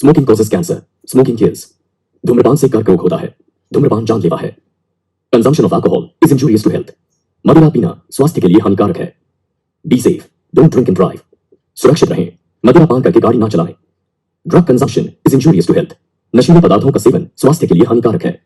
Smoking causes cancer, smoking kills. धूम्रपान से कर्क रोग होता है। धूम्रपान जानलेवा है। Consumption of alcohol is injurious to health. मदिरा पीना स्वास्थ्य के लिए हानिकारक है। Be safe, don't drink and drive. सुरक्षित रहें, मदिरा पान करके गाड़ी ना चलाएं। Drug consumption is injurious to health. नशीले पदार्थों का सेवन स्वास्थ्य के लिए हानिकारक है।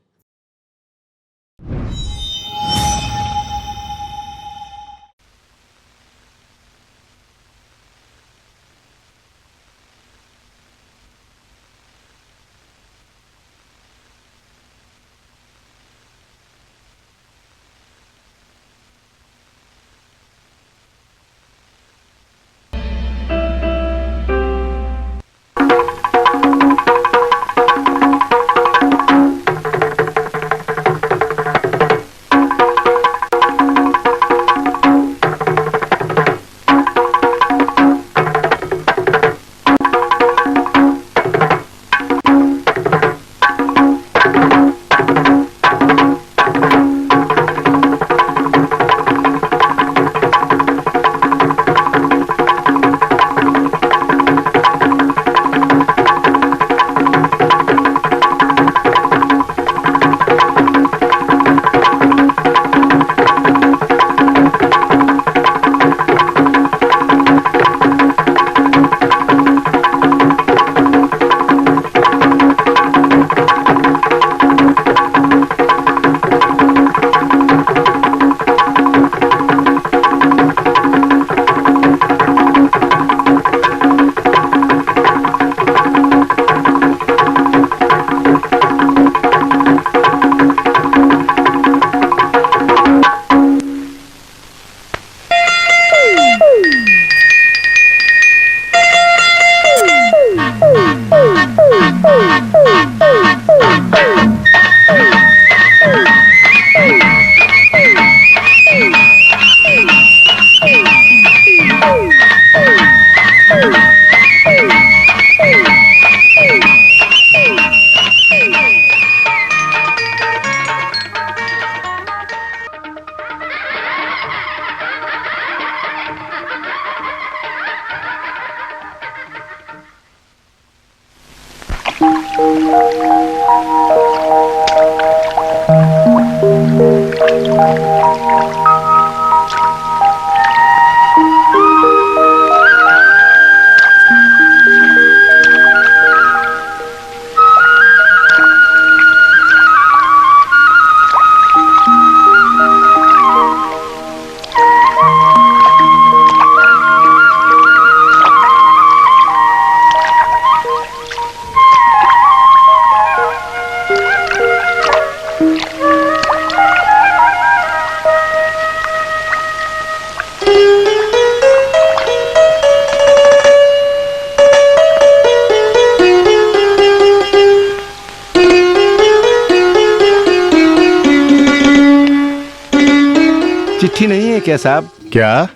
चिट्ठी नहीं है क्या साहब? क्या?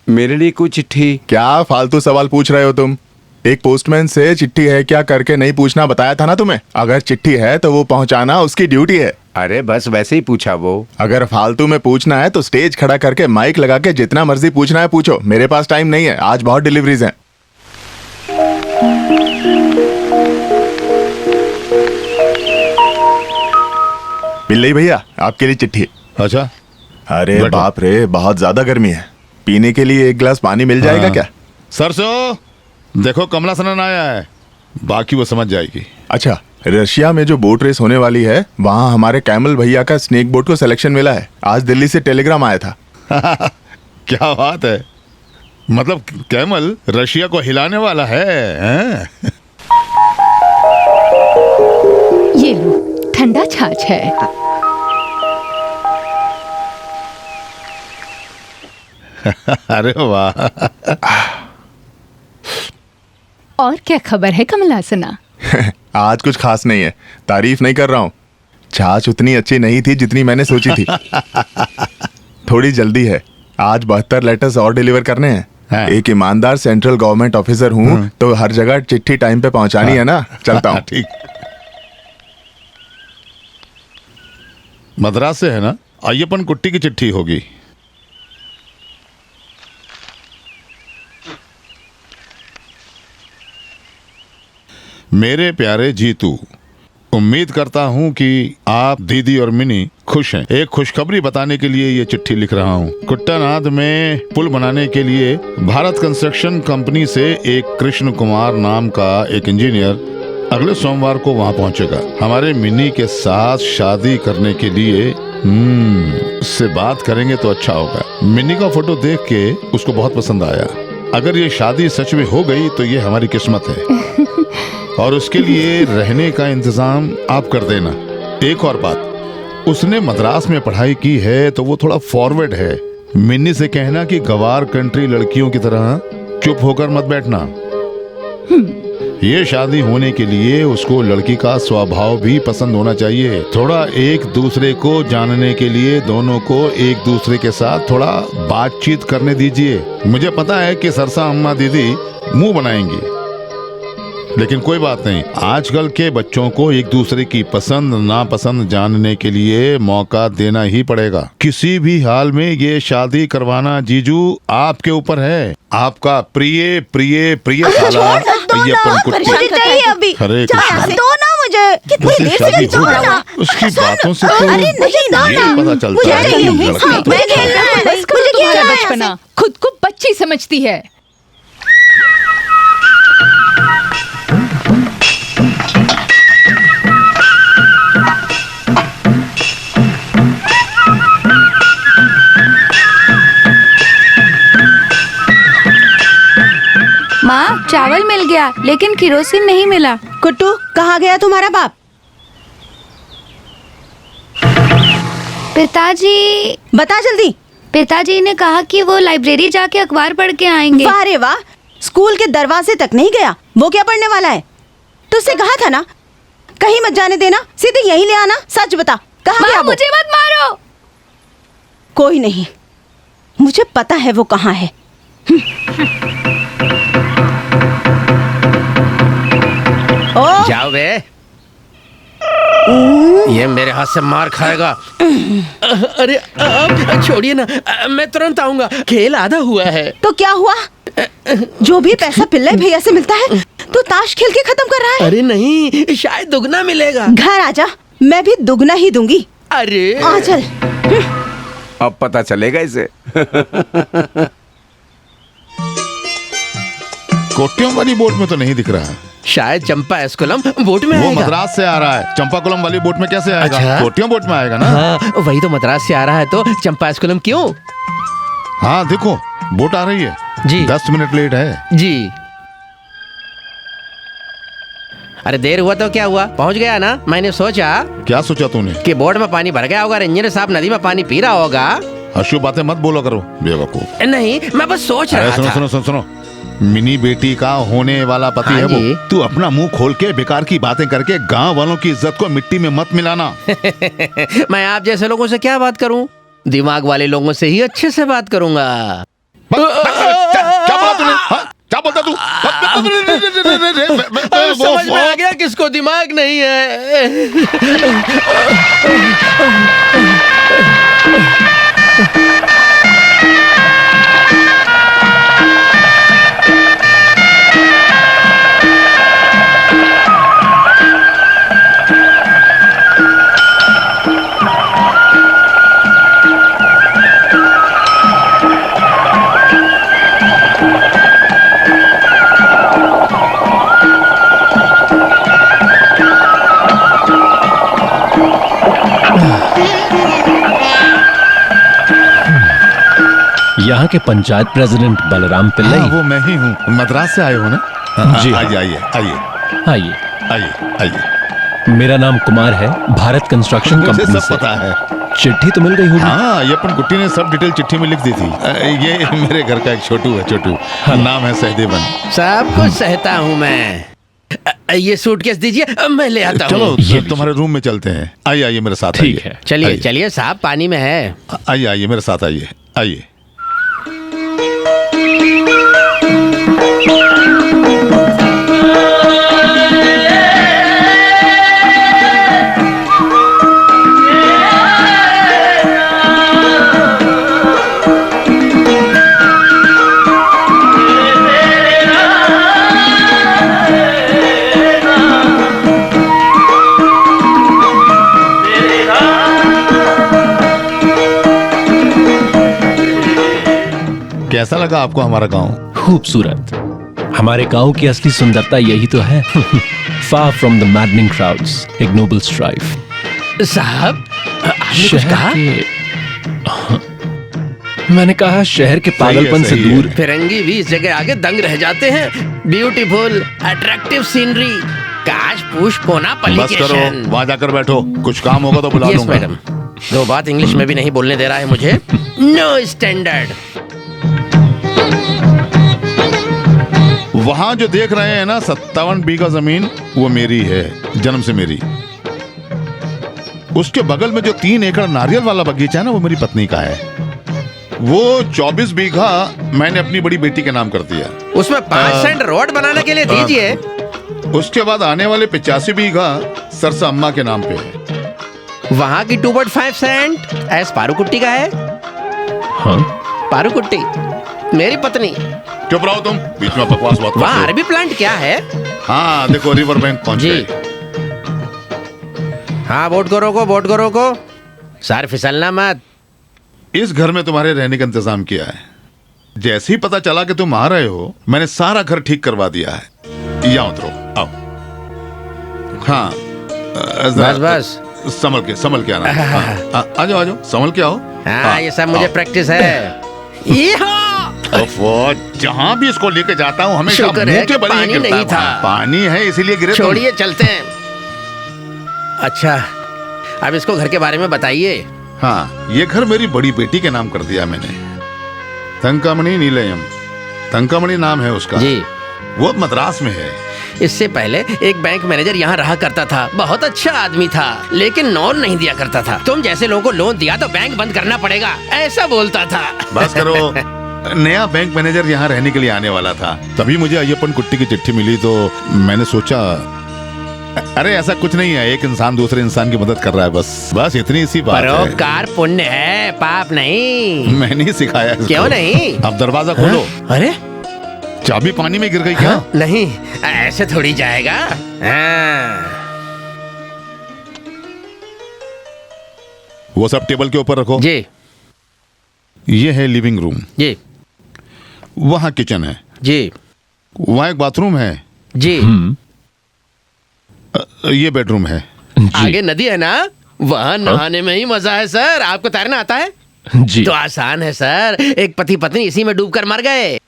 मेरे लिए कोई चिट्ठी? क्या फालतू सवाल पूछ रहे हो तुम? एक पोस्टमैन से चिट्ठी है क्या करके नहीं पूछना बताया था ना तुम्हें। अगर चिट्ठी है तो वो पहुंचाना उसकी ड्यूटी है। अरे बस वैसे ही पूछा वो। अगर फालतू में पूछना है तो स्टेज खड़ा करके माइक लगा के जितना मर्जी पूछना है पूछो। मेरे पास टाइम नहीं है, आज बहुत डिलीवरीज हैं। बिल्ली भैया आपके लिए चिट्ठी। अच्छा। अरे बाप रे, बहुत ज्यादा गर्मी है। पीने के लिए एक गिलास पानी मिल जाएगा क्या? सरसों देखो कमला सनन आया है, बाकी वो समझ जाएगी। अच्छा, रशिया में जो बोट रेस होने वाली है वहाँ हमारे कैमल भैया का स्नेक बोट को सिलेक्शन मिला है। आज दिल्ली से टेलीग्राम आया था। क्या बात है, मतलब कैमल रशिया को हिलाने वाला है, हैं? ये लो ठंडा छाछ है। अरे वाह। और क्या खबर है कमलासना? आज कुछ खास नहीं है, तारीफ नहीं कर रहा हूँ। छाछ उतनी अच्छी नहीं थी जितनी मैंने सोची थी। थोड़ी जल्दी है, आज 72 लेटर्स और डिलीवर करने हैं। हाँ। एक ईमानदार सेंट्रल गवर्नमेंट ऑफिसर हूँ तो हर जगह चिट्ठी टाइम पे पहुंचानी है ना। चलता हूँ। ठीक। मद्रास से है ना, अय्यपन कुट्टी की चिट्ठी होगी। मेरे प्यारे जीतू, उम्मीद करता हूँ कि आप, दीदी और मिनी खुश हैं। एक खुशखबरी बताने के लिए ये चिट्ठी लिख रहा हूँ। कुट्टानाद में पुल बनाने के लिए भारत कंस्ट्रक्शन कंपनी से एक कृष्ण कुमार नाम का एक इंजीनियर अगले सोमवार को वहाँ पहुँचेगा। हमारे मिनी के साथ शादी करने के लिए उससे बात करेंगे तो अच्छा होगा। मिनी का फोटो देख के उसको बहुत पसंद आया। अगर ये शादी सच में हो गई तो ये हमारी किस्मत है और उसके लिए रहने का इंतजाम आप कर देना। एक और बात, उसने मद्रास में पढ़ाई की है तो वो थोड़ा फॉरवर्ड है। मिन्नी से कहना कि गवार कंट्री लड़कियों की तरह चुप होकर मत बैठना। ये शादी होने के लिए उसको लड़की का स्वभाव भी पसंद होना चाहिए। थोड़ा एक दूसरे को जानने के लिए दोनों को एक दूसरे के साथ थोड़ा बातचीत करने दीजिए। मुझे पता है कि सरसा अम्मा दीदी मुंह बनाएंगी, लेकिन कोई बात नहीं। आजकल के बच्चों को एक दूसरे की पसंद नापसंद जानने के लिए मौका देना ही पड़ेगा। किसी भी हाल में ये शादी करवाना जीजू आपके ऊपर है। आपका प्रिय प्रिय प्रिय साला अय्यप्पन कुट्टी। मुझे चाहिए अभी। हरे कृष्ण। दो ना मुझे। कितनी मुझसे देर से शादी लड़का हो हो रहा। उसकी बातों से तो अरे नहीं दो ये ना। पता चलता मुझे है कि चाहिए। लड़का हाँ, तो मैं अच्छा है। खेलना है। बस करो मुझे तुम्हारा खेलना है बचपना, खुद को बच्ची समझती है। माँ, चावल मिल गया लेकिन किरोसिन नहीं मिला। कुट्टू, कहाँ गया तुम्हारा बाप? पिताजी, बता जल्दी। पिताजी ने कहा कि वो लाइब्रेरी जाके अखबार पढ़ के आएंगे। वाह रे वाह, स्कूल के दरवाजे तक नहीं गया। वो क्या पढ़ने वाला है? तुझसे कहा था ना कहीं मत जाने देना, सीधे यहीं ले आना। सच बता, कहाँ गया माँ, वो? मुझे मत मारो। कोई नहीं, मुझे पता है वो कहाँ है। ओ जाओ बे, ये मेरे हाथ से मार खाएगा। अरे आप छोड़िए ना, मैं तुरंत आऊंगा। खेल आधा हुआ है। तो क्या हुआ? जो भी पैसा पिल्लाई भैया से मिलता है तो ताश खेल के खत्म कर रहा है। अरे नहीं, शायद दुगना मिलेगा। घर आजा, मैं भी दुगना ही दूंगी। अरे आ चल। अब पता चलेगा इसे। कोट्टियों वाली बोट में तो नहीं दिख रहा। शायद चंपा एस्कुलम बोट में वो आएगा। मद्रास से आ रहा है। चंपाकुलम वाली बोट में कैसे आएगा? अच्छा। कोट्टियों बोट में आएगा ना। हाँ, वही तो मद्रास से आ रहा है, तो चंपा एस्कुलम क्यों? हाँ देखो, बोट आ रही है जी। 10 मिनट लेट है। जी। अरे देर हुआ तो क्या हुआ, पहुंच गया ना। मैंने सोचा क्या सोचा तूने? कि बोट में पानी भर गया होगा, इंजीनियर साहब नदी में पानी पी रहा होगा। अशुभ बातें मत बोलो करो बेवकूफ। नहीं, मैं बस सोच अरे रहा सुनो था। सुनो सुनो सुनो, मिनी बेटी का होने वाला पति हाँ है जी। वो। तू अपना मुंह खोल के बेकार की बातें करके गांव वालों की इज्जत को मिट्टी में मत मिलाना। मैं आप जैसे लोगों से क्या बात करूं, दिमाग वाले लोगों से ही अच्छे से बात करूंगा। क्या बोला तूने? हाँ? क्या बोलता तू? अब समझ में आ गया किसको दिमाग नहीं है। यहाँ के पंचायत प्रेसिडेंट बलराम पिल्लई। हाँ, वो मैं ही हूँ। मद्रास से आए हो ना? जी। आइए आइए आइए आइए, आइए आइए। मेरा नाम कुमार है, भारत कंस्ट्रक्शन मुझे कंपनी सब से। पता है। चिट्ठी तो मिल गई होगी। हाँ, ये अपन कुट्टी ने सब डिटेल चिट्ठी में लिख दी थी। ये मेरे घर का एक छोटू है, छोटू। नाम है सहदेवन। सब कुछ सहता हूँ मैं। ये सूटकेस दीजिए, मैं ले आता चलो हूँ। ये तुम्हारे रूम में चलते हैं। आइए आइए मेरे साथ। ठीक आइए। है। चलिए आइए। चलिए साहब, पानी में है। आइए आइए मेरे साथ आइए आइए। कैसा लगा आपको हमारा गांव? खूबसूरत। हमारे गांव की असली सुंदरता यही तो है। Far from the maddening crowds, ignoble strife. साहब आपने कुछ कहा? मैंने कहा शहर के पागलपन से सही है। दूर। फिरंगी भी इस जगह आगे दंग रह जाते हैं। ब्यूटीफुल, अट्रैक्टिव सीनरी, काश पूछ कोना बस करो, पलिकेशन। वहां जाकर बैठो, कुछ काम होगा तो बुला यस लूंगा। मैडम। दो बात इंग्लिश में भी नहीं बोलने दे रहा है मुझे। No standard. वहां जो देख रहे हैं ना 57 बीघा जमीन, वो मेरी है, जन्म से मेरी। उसके बगल में जो 3 एकड़ नारियल वाला बगीचा है ना, वो मेरी पत्नी का है। वो 24 बीघा मैंने अपनी बड़ी बेटी के नाम कर दिया। उसमें 5 सेंट रोड बनाने के लिए दीजिए। उसके बाद आने वाले 85 बीघा सरसा अम्मा के नाम पे है। वहाँ की 2.5 सेंट एस पारूकुट्टी का है। हाँ? पारूकुट्टी मेरी पत्नी। चुप रहो तुम, बीच में बकवास बात वहाँ करते अरबी प्लांट क्या है? हो। हाँ देखो, रिवर बैंक पहुंच जी। गए। हाँ बोट को रोको। सर फिसलना मत। इस घर में तुम्हारे रहने का इंतजाम किया है। जैसे ही पता चला कि तुम आ रहे हो, मैंने सारा घर ठीक करवा दिया है। यहाँ उतरो, आओ। हाँ बस। संभल के आना। हाँ, आ जाओ, संभल के आओ। हाँ ये सब मुझे आओ। प्रैक्टिस है। जहाँ भी इसको लेके जाता हूँ हमेशा शुक्र मुंह है के कि बल ही पानी गिरता नहीं है। था। पानी है इसीलिए गिरे तुम। छोड़िए चलते हैं। अच्छा अब इसको घर के बारे में बताइए। हाँ, ये घर मेरी बड़ी बेटी के नाम कर दिया मैंने, तंकामणि नीलयम। तंकामणि नाम है उसका जी। वो अब मद्रास में है। इससे पहले एक बैंक मैनेजर यहाँ रहा करता था। बहुत अच्छा आदमी था, लेकिन लोन नहीं दिया करता था। तुम जैसे लोगों को लोन दिया तो बैंक बंद करना पड़ेगा, ऐसा बोलता था। बस करो। नया बैंक मैनेजर यहाँ रहने के लिए आने वाला था, तभी मुझे अय्यप्पन कुट्टी की चिट्ठी मिली तो मैंने सोचा, अरे ऐसा कुछ नहीं है, एक इंसान दूसरे इंसान की मदद कर रहा है, बस इतनी सी बात है। परोपकार पुण्य है, पाप नहीं। मैंने ही सिखाया इसको। क्यों नहीं? अब दरवाजा खोलो। अरे चाबी पानी में गिर गई क्या? हाँ? नहीं, ऐसे थोड़ी जाएगा। हाँ। वो सब टेबल के ऊपर रखो। जी ये है लिविंग रूम, जी वहाँ किचन है, जी वहाँ एक बाथरूम है, जी। ये बेडरूम है। आगे नदी है ना, वहाँ नहाने में ही मजा है सर। आपको तैरना आता है? जी। तो आसान है सर। एक पति पत्नी इसी में डूबकर मर गए।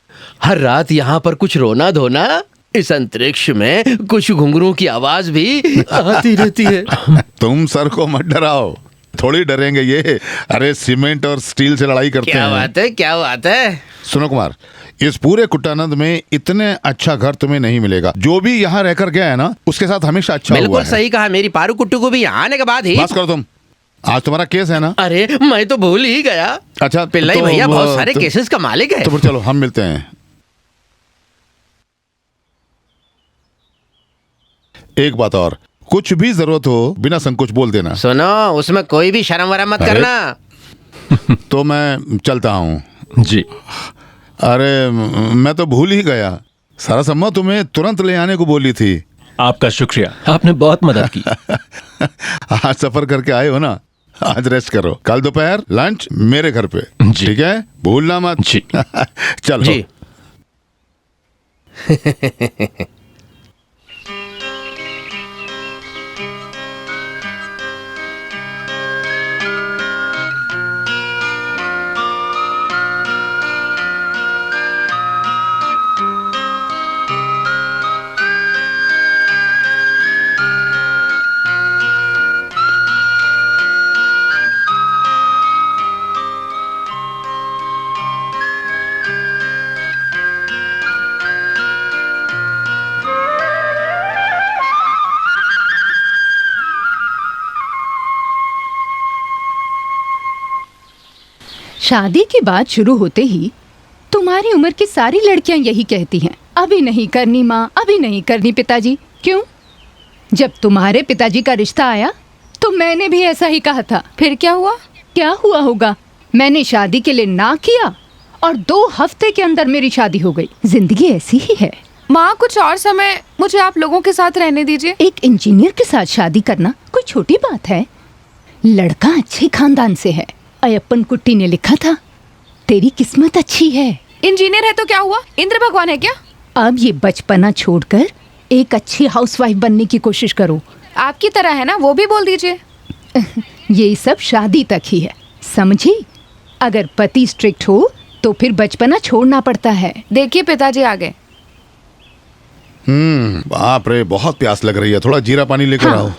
हर रात यहाँ पर कुछ रोना धोना, इस अंतरिक्ष में कुछ घुंघरू की आवाज भी आती रहती है। तुम सर को मत डराओ, थोड़ी डरेंगे ये। अरे सीमेंट और स्टील से लड़ाई करते क्या हैं। बात है, क्या बात है। सुनो कुमार, इस पूरे कुट्टानंद में इतने अच्छा घर तुम्हें नहीं मिलेगा। जो भी यहाँ रहकर गया है ना, उसके साथ हमेशा अच्छा हुआ बिल्कुल है। सही कहा। मेरी पारू कुट्टू को भी यहाँ आने के बाद ही। बस करो तुम, आज तुम्हारा केस है ना? अरे मैं तो भूल ही गया। अच्छा पिल्लाई तो भैया बहुत सारे तो- केसेस का मालिक है। तो फिर चलो हम मिलते हैं। एक बात और, कुछ भी जरूरत हो बिना संकोच बोल देना। सुनो, उसमें कोई भी शर्म वरम मत अरे। करना। तो मैं चलता हूँ। जी। अरे मैं तो भूल ही गया, सरसम्मा तुम्हें तुरंत ले आने को बोली थी। आपका शुक्रिया, आपने बहुत मदद की। आज सफर करके आए हो ना, आज रेस्ट करो। कल दोपहर लंच मेरे घर पे, जी। ठीक है? भूलना मत। जी। चलो। जी। शादी की बात शुरू होते ही तुम्हारी उम्र की सारी लड़कियां यही कहती हैं, अभी नहीं करनी माँ, अभी नहीं करनी पिताजी। क्यों? जब तुम्हारे पिताजी का रिश्ता आया तो मैंने भी ऐसा ही कहा था। फिर क्या हुआ? क्या हुआ होगा? मैंने शादी के लिए ना किया और 2 हफ्ते के अंदर मेरी शादी हो गई। जिंदगी ऐसी ही है। माँ कुछ और समय मुझे आप लोगों के साथ रहने दीजिए। एक इंजीनियर के साथ शादी करना कोई छोटी बात है? लड़का अच्छे खानदान से है। अय्यप्पन कुट्टी ने लिखा था, तेरी किस्मत अच्छी है। इंजीनियर है तो क्या हुआ, इंद्र भगवान है क्या? अब ये बचपना छोड़कर एक अच्छी हाउसवाइफ बनने की कोशिश करो। आपकी तरह है ना, वो भी बोल दीजिए। ये सब शादी तक ही है, समझी? अगर पति स्ट्रिक्ट हो तो फिर बचपना छोड़ना पड़ता है। देखिए पिताजी आ गए। बाप रे, बहुत प्यास लग रही है, थोड़ा जीरा पानी लेकर हाँ। आओ।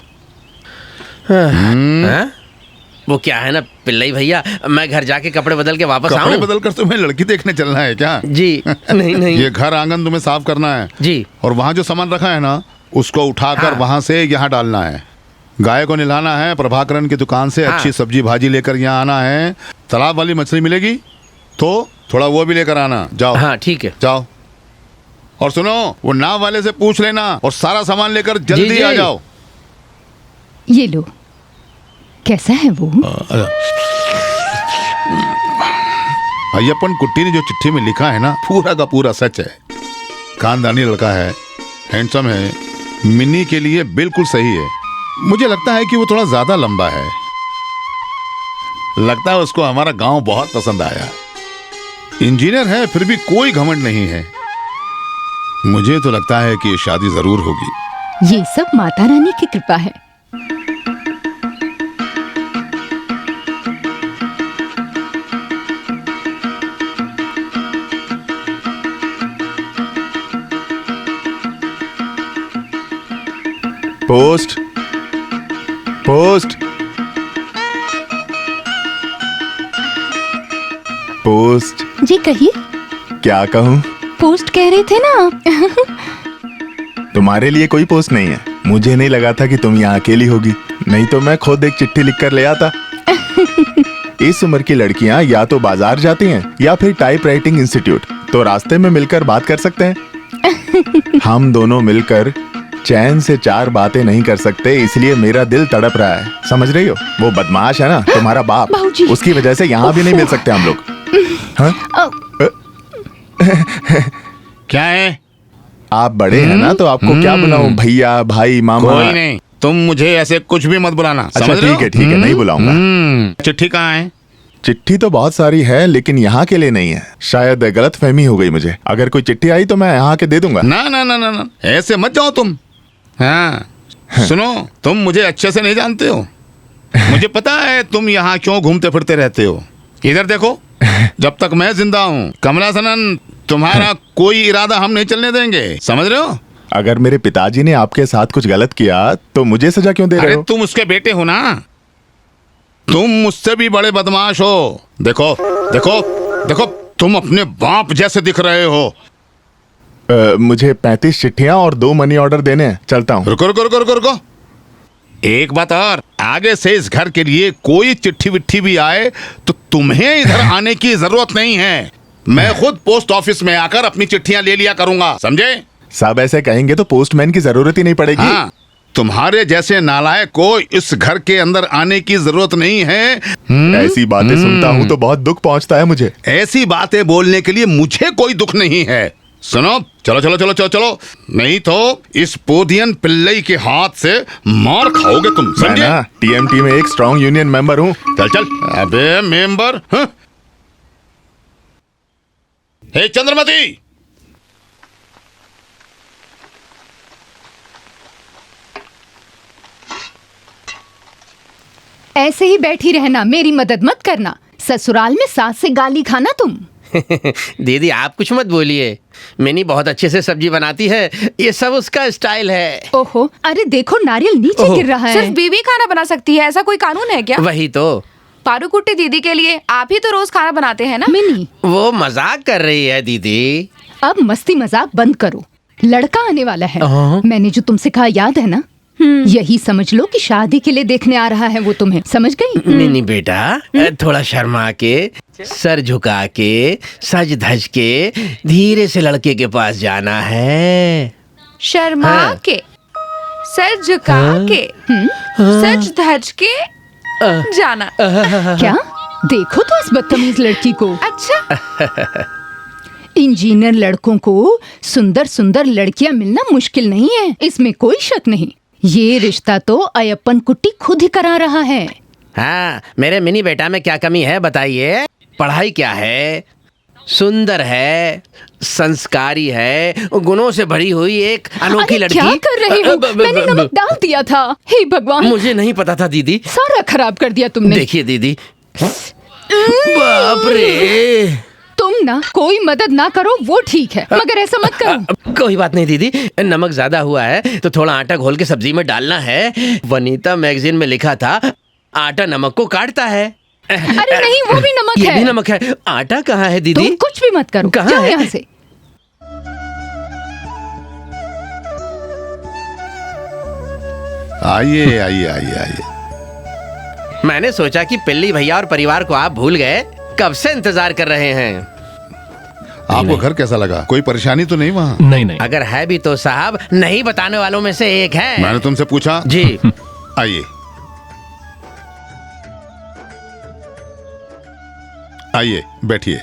हाँ? वो क्या है ना पिल्लई भैया, मैं घर जाके कपड़े बदल के वापस कपड़े आऊं? बदल कर तुम्हें लड़की देखने चलना है क्या? जी नहीं नहीं ये घर आंगन तुम्हें साफ करना है जी। और वहाँ जो सामान रखा है ना, उसको उठाकर हाँ। वहाँ से यहाँ डालना है। गाय को नहलाना है, प्रभाकरन की दुकान से हाँ। अच्छी सब्जी भाजी लेकर यहाँ आना है। तालाब वाली मछली मिलेगी तो थोड़ा वो भी लेकर आना। जाओ। हाँ ठीक है। जाओ। और सुनो, वो नाव वाले से पूछ लेना और सारा सामान लेकर जल्दी जी। आ जाओ। ये लो, कैसा है वो? अय्यप्पन कुट्टी ने जो चिट्ठी में लिखा है ना, पूरा का पूरा सच है। खानदानी लड़का है, हैंडसम है, मिनी के लिए बिल्कुल सही है। मुझे लगता है कि वो थोड़ा ज्यादा लंबा है। लगता है उसको हमारा गांव बहुत पसंद आया। इंजीनियर है फिर भी कोई घमंड नहीं है। मुझे तो लगता है कि ये शादी जरूर होगी। ये सब माता रानी की कृपा है। Post post post. जी कहिए। क्या कहूँ? पोस्ट कह रहे थे ना आप। तुम्हारे लिए कोई पोस्ट नहीं है। मुझे नहीं लगा था कि तुम यहाँ अकेली होगी, नहीं तो मैं खुद एक चिट्ठी लिखकर ले आता। इस उम्र की लड़कियाँ या तो बाजार जाती हैं या फिर टाइप राइटिंग इंस्टीट्यूट, तो रास्ते में मिलकर बात कर सकते हैं। हम दोनों मिलकर चैन से 4 बातें नहीं कर सकते, इसलिए मेरा दिल तड़प रहा है। समझ रही हो? वो बदमाश है ना तुम्हारा बाप, बाबूजी। उसकी वजह से यहाँ भी नहीं मिल सकते हम लोग। हाँ? क्या है? आप बड़े हैं ना, तो आपको क्या बुलाऊं? भैया, भाई, मामा? कोई नहीं, तुम मुझे ऐसे कुछ भी मत बुलाना। अच्छा समझ रहे हो? ठीक है, नहीं बुलाऊंगा। चिट्ठी कहाँ है? चिट्ठी तो बहुत सारी है, लेकिन यहाँ के लिए नहीं है। शायद गलतफहमी हो गई मुझे। अगर कोई चिट्ठी आई तो मैं यहाँ के दे दूंगा। ना ना ना ना ना, ऐसे मत जाओ तुम। हाँ सुनो, तुम मुझे अच्छे से नहीं जानते हो। मुझे पता है तुम यहाँ क्यों घूमते फिरते रहते हो। इधर देखो, जब तक मैं जिंदा हूँ कमला सनन, तुम्हारा कोई इरादा हम नहीं चलने देंगे। समझ रहे हो? अगर मेरे पिताजी ने आपके साथ कुछ गलत किया तो मुझे सजा क्यों दे रहे अरे हो? तुम उसके बेटे हो ना, तुम मुझसे भी बड़े बदमाश हो। देखो देखो देखो, तुम अपने बाप जैसे दिख रहे हो। मुझे 35 चिट्ठियां और 2 मनी ऑर्डर देने हैं। चलता हूँ। रुको रुको रुको रुको रुको, एक बात और, आगे से इस घर के लिए कोई चिट्ठी विट्ठी भी आए तो तुम्हें इधर आने की जरूरत नहीं है। मैं खुद पोस्ट ऑफिस में आकर अपनी चिट्ठियां ले लिया करूंगा, समझे? सब ऐसे कहेंगे तो पोस्टमैन की जरूरत ही नहीं पड़ेगी। हाँ, तुम्हारे जैसे नालायक को इस घर के अंदर आने की जरूरत नहीं है। ऐसी बातें सुनता हूँ तो बहुत दुख पहुँचता है मुझे। ऐसी बातें बोलने के लिए मुझे कोई दुख नहीं है। सुनो, चलो चलो चलो चलो चलो, नहीं तो इस पोदियन पिल्लई के हाथ से मार खाओगे तुम, मैं समझे? ना टीएमटी में एक स्ट्रॉन्ग यूनियन मेंबर हूँ। चल चल। अबे मेंबर, हाँ? हे चंद्रमती, ऐसे ही बैठी रहना, मेरी मदद मत करना। ससुराल में सास से गाली खाना तुम। दीदी आप कुछ मत बोलिए, मिनी बहुत अच्छे से सब्जी बनाती है, ये सब उसका स्टाइल है। ओहो, अरे देखो नारियल नीचे गिर रहा है। सिर्फ बीवी खाना बना सकती है, ऐसा कोई कानून है क्या? वही तो। पारूकुट्टी दीदी के लिए आप ही तो रोज खाना बनाते हैं ना? मिनी, वो मजाक कर रही है दीदी। अब मस्ती मजाक बंद करो। लड़का आने वाला है। मैंने जो तुमसे कहा याद है ना? यही समझ लो कि शादी के लिए देखने आ रहा है वो तुम्हें। समझ गई? मिनी बेटा, थोड़ा शर्मा के, सर झुका के, सज धज के धीरे से लड़के के पास जाना है। शर्मा हाँ। के, सर झुका के, सच धज के जाना। क्या? देखो तो इस बदतमीज लड़की को। अच्छा, इंजीनियर लड़कों को सुंदर सुंदर लड़कियां मिलना मुश्किल नहीं है, इसमें कोई शक नहीं। ये रिश्ता तो अयप्पन कुट्टी खुद ही करा रहा है। हाँ, मेरे मिनी बेटा में क्या कमी है बताइए? पढ़ाई क्या है? सुंदर है, संस्कारी है, गुणों से भरी हुई एक अनोखी अरे लड़की। क्या कर रहे हो? मैंने नमक डाल दिया था। हे भगवान, मुझे नहीं पता था दीदी। सारा खराब कर दिया तुमने। देखिए दीदी, बाप रे। तुम ना कोई मदद ना करो वो ठीक है, मगर ऐसा मत करो। कोई बात नहीं दीदी, नमक ज्यादा हुआ है तो थोड़ा आटा घोल के सब्जी में डालना है। वनीता मैगजीन में लिखा था आटा नमक को काटता है। अरे नहीं, वो भी नमक ये है। भी नमक है। आटा कहाँ है दीदी? तुम कुछ भी मत करो, कहाँ जाओ है? यहाँ से। आइए आइए आइए आइए। मैंने सोचा कि पिल्ली भैया और परिवार को आप भूल गए, कब से इंतजार कर रहे हैं। आपको घर कैसा लगा? कोई परेशानी तो नहीं वहाँ? नहीं नहीं, अगर है भी तो साहब नहीं बताने वालों में से एक है। मैंने तुमसे पूछा। जी। आइए आइए बैठिए।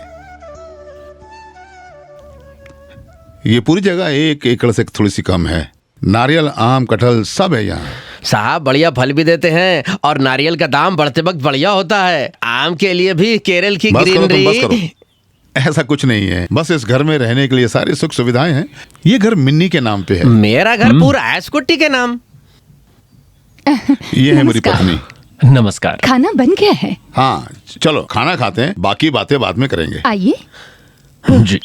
ये पूरी जगह 1 एकड़ से थोड़ी सी कम है। नारियल, आम, कटहल सब है यहाँ। साहब बढ़िया फल भी देते हैं और नारियल का दाम बढ़ते वक्त बढ़िया होता है। आम के लिए भी केरल की बस करो तुम, बस ग्रीनरी। करो। ऐसा कुछ नहीं है, बस इस घर में रहने के लिए सारी सुख सुविधाएं हैं। ये घर मिन्नी के नाम पे है। मेरा घर पूरा ऐस्कुट्टी के नाम। ये है मेरी नमस्कार। पत्नी। नमस्कार। खाना बन गया है, हाँ चलो खाना खाते हैं, बाकी बातें बाद में करेंगे। आइए। जी।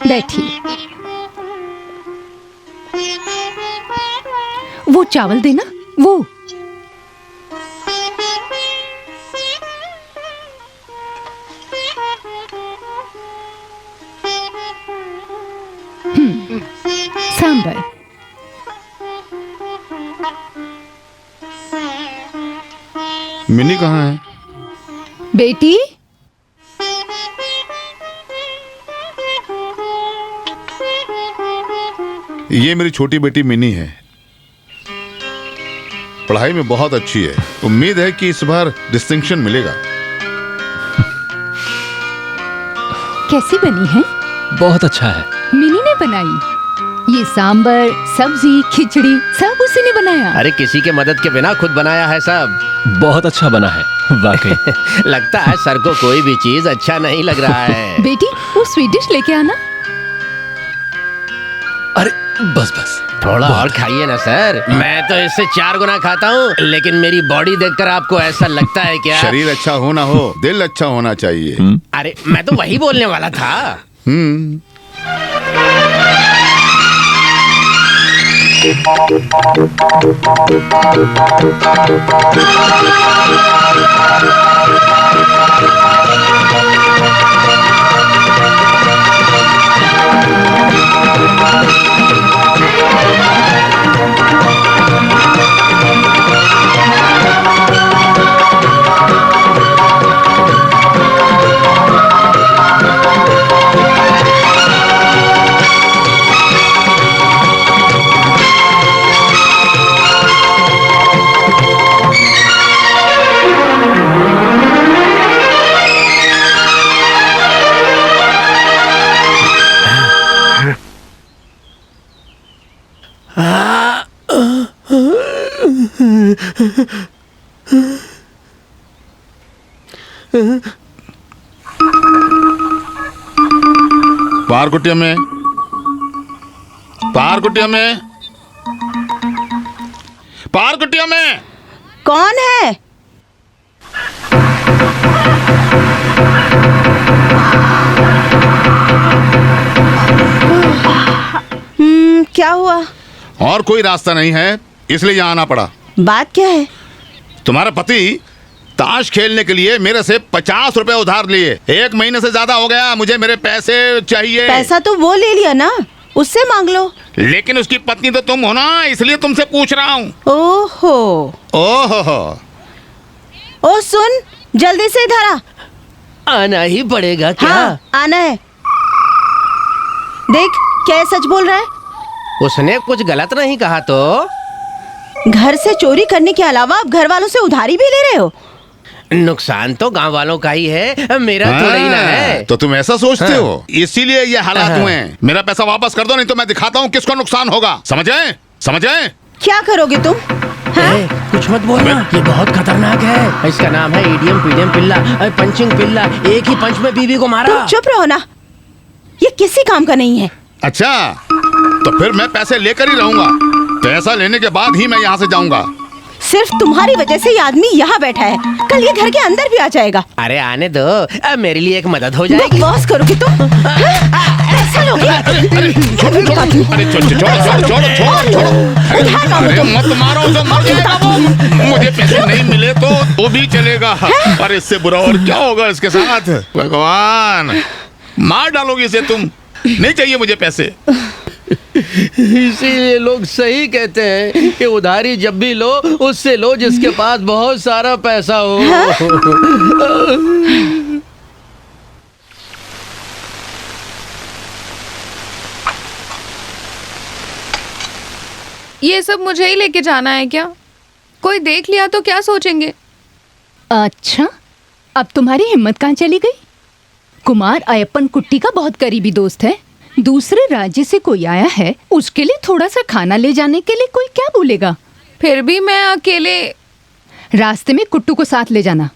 बैठिए। वो चावल देना, वो। सांबर। मिन्नी कहाँ है? बेटी, ये मेरी छोटी बेटी मिनी है। पढ़ाई में बहुत अच्छी है। उम्मीद है कि इस बार डिस्टिंक्शन मिलेगा। कैसी बनी है? बहुत अच्छा है। मिनी ने बनाई। ये सांबर, सब्जी, खिचड़ी सब उसी ने बनाया। अरे किसी के मदद के बिना खुद बनाया है सब। बहुत अच्छा बना है वाकई। लगता है सर को कोई भी चीज अच्छा नहीं लग रहा है। बेटी, वो स्वीट डिश लेके आना। अरे बस बस, थोड़ा और खाइए ना सर। मैं तो इससे 4 गुना खाता हूँ, लेकिन मेरी बॉडी देखकर आपको ऐसा लगता है क्या? शरीर अच्छा हो ना हो, दिल अच्छा होना चाहिए। अरे मैं तो वही बोलने वाला था। पारकुटिया में, पारकुटिया में, पारकुटिया में। कौन है? क्या हुआ? और कोई रास्ता नहीं है, इसलिए यहाँ आना पड़ा। बात क्या है? तुम्हारा पति ताश खेलने के लिए मेरे से 50 रुपए उधार लिए। 1 महीने से ज्यादा हो गया, मुझे मेरे पैसे चाहिए। पैसा तो वो ले लिया ना, उससे मांग लो। लेकिन उसकी पत्नी तो तुम हो ना, इसलिए तुमसे पूछ रहा हूँ। ओहो, ओहो, ओ सुन, जल्दी से इधर आ। आना ही पड़ेगा क्या? हाँ, आना है। देख, क्या सच बोल रहा है? उसने कुछ गलत नहीं कहा तो? घर से चोरी करने के अलावा आप घर वालों से उधारी भी ले रहे हो? नुकसान तो गांव वालों का ही है, मेरा थोड़ी ना है। तो तुम ऐसा सोचते हो, इसीलिए ये हालात हुए हैं। मेरा पैसा वापस कर दो, नहीं तो मैं दिखाता हूँ किसको नुकसान होगा। समझे? समझे? क्या करोगे तुम? कुछ मत बोलना, ये बहुत खतरनाक है। इसका नाम है ईडीएम पीडीएम पिल्ला, पंचिंग पिल्ला। एक ही पंच में बीवी को मारा। तुम चुप रहो ना, ये किसी काम का नहीं है। अच्छा, तो फिर मैं पैसे लेकर ही रहूंगा। पैसा लेने के बाद ही मैं यहाँ से जाऊंगा। सिर्फ तुम्हारी वजह से ये आदमी यहाँ बैठा है, कल ये घर के अंदर भी आ जाएगा। अरे आने दो, अब मेरे लिए एक मदद हो जाएगी। बकवास करोगे तुम? ऐसा लोगे? अरे छोड़ो, मत मारो, तो मर जाएगा वो। मुझे पैसे नहीं मिले तो भी चलेगा, पर इससे बुरा और क्या होगा इसके साथ। भगवान, मार डालोगे इसे तुम। नहीं चाहिए मुझे पैसे। इसीलिए लोग सही कहते हैं कि उधारी जब भी लो, उससे लो जिसके पास बहुत सारा पैसा हो। ये सब मुझे ही लेके जाना है क्या? कोई देख लिया तो क्या सोचेंगे? अच्छा, अब तुम्हारी हिम्मत कहाँ चली गई? कुमार अयप्पन कुट्टी का बहुत करीबी दोस्त है। दूसरे राज्य से कोई आया है, उसके लिए थोड़ा सा खाना ले जाने के लिए कोई क्या बोलेगा? फिर भी मैं अकेले। रास्ते में कुट्टू को साथ ले जाना।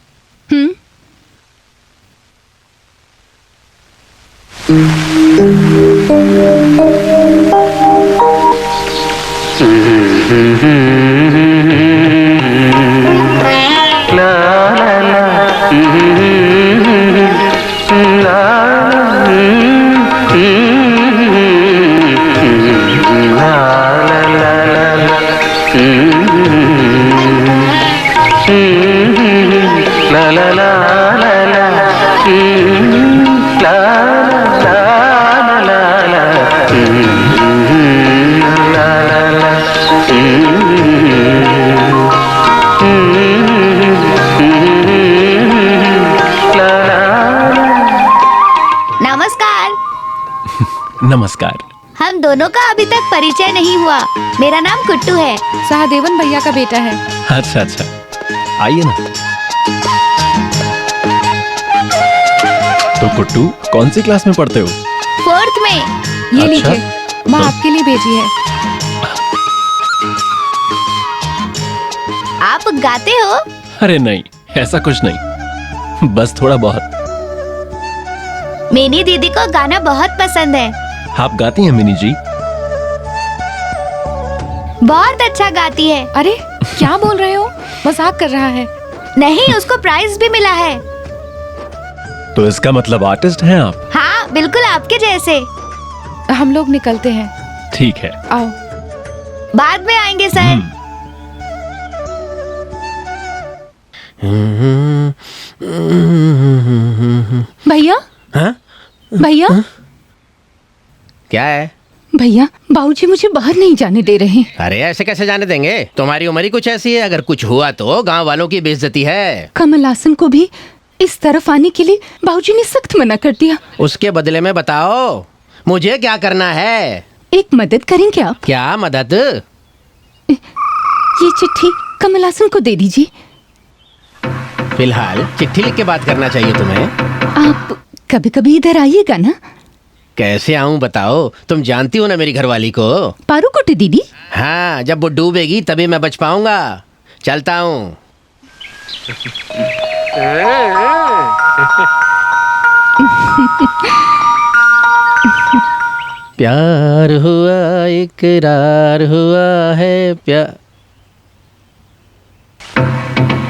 नमस्कार। हम दोनों का अभी तक परिचय नहीं हुआ। मेरा नाम कुट्टू है। सहदेवन भैया का बेटा है। अच्छा अच्छा, आइए ना। तो कुट्टू कौन सी क्लास में पढ़ते हो? 4th में। ये लीजिए, माँ आपके लिए भेजी है। आप गाते हो? अरे नहीं, ऐसा कुछ नहीं, बस थोड़ा बहुत। मिनी दीदी को गाना बहुत पसंद है। आप गाती हैं मिनी जी? बहुत अच्छा गाती है। अरे क्या बोल रहे हो? मजाक कर रहा है। नहीं, उसको प्राइज भी मिला है। तो इसका मतलब आर्टिस्ट हैं आप? हाँ, बिल्कुल आपके जैसे। हम लोग निकलते हैं। ठीक है, आओ। बाद में आएंगे सर। भैया, हाँ? भैया, क्या है? भैया, बाबूजी मुझे बाहर नहीं जाने दे रहे। अरे ऐसे कैसे जाने देंगे? तुम्हारी उम्र ही कुछ ऐसी है, अगर कुछ हुआ तो गांव वालों की बेइज्जती है। कमल हासन को भी इस तरफ आने के लिए बाबूजी ने सख्त मना कर दिया। उसके बदले में बताओ मुझे क्या करना है? एक मदद करेंगे आप? क्या मदद? ये चिट्ठी कमल हासन को दे दीजिए। फिलहाल चिट्ठी लिख के बात करना चाहिए तुम्हें। आप कभी कभी इधर आइएगा ना। कैसे आऊं बताओ? तुम जानती हो ना मेरी घरवाली को। पारूकुटी दीदी। हाँ, जब वो डूबेगी तभी मैं बच पाऊंगा। चलता हूँ। प्यार हुआ इकरार हुआ है प्यार।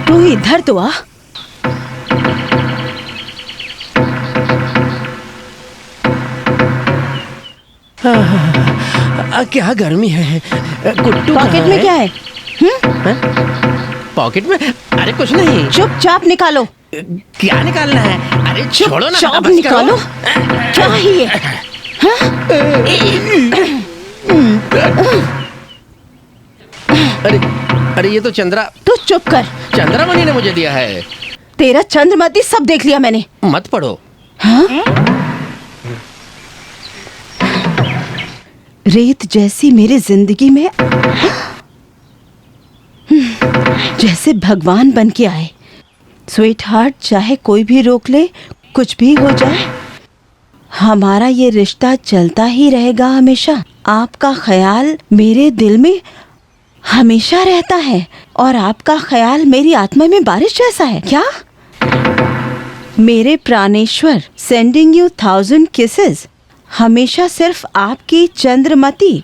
तू इधर तो आ। क्या गर्मी है। कुट्टू पॉकेट में क्या है? पॉकेट में? अरे कुछ नहीं। चुपचाप निकालो। क्या निकालना है? अरे छोड़ो ना। चुपचाप निकालो। क्या है ये? अरे ये तो चंद्रा। तू चुप कर। चंद्रामणि ने मुझे दिया है। तेरा चंद्रमती सब देख लिया मैंने। मत पढ़ो। हाँ? रेत जैसी मेरी जिंदगी में जैसे भगवान बन के आए। स्वीट हार्ट, चाहे कोई भी रोक ले, कुछ भी हो जाए, हमारा ये रिश्ता चलता ही रहेगा हमेशा। आपका ख्याल मेरे दिल में हमेशा रहता है। और आपका ख्याल मेरी आत्मा में बारिश जैसा है क्या? मेरे प्राणेश्वर, सेंडिंग यू 1000 किसेस। हमेशा सिर्फ आपकी चंद्रमती।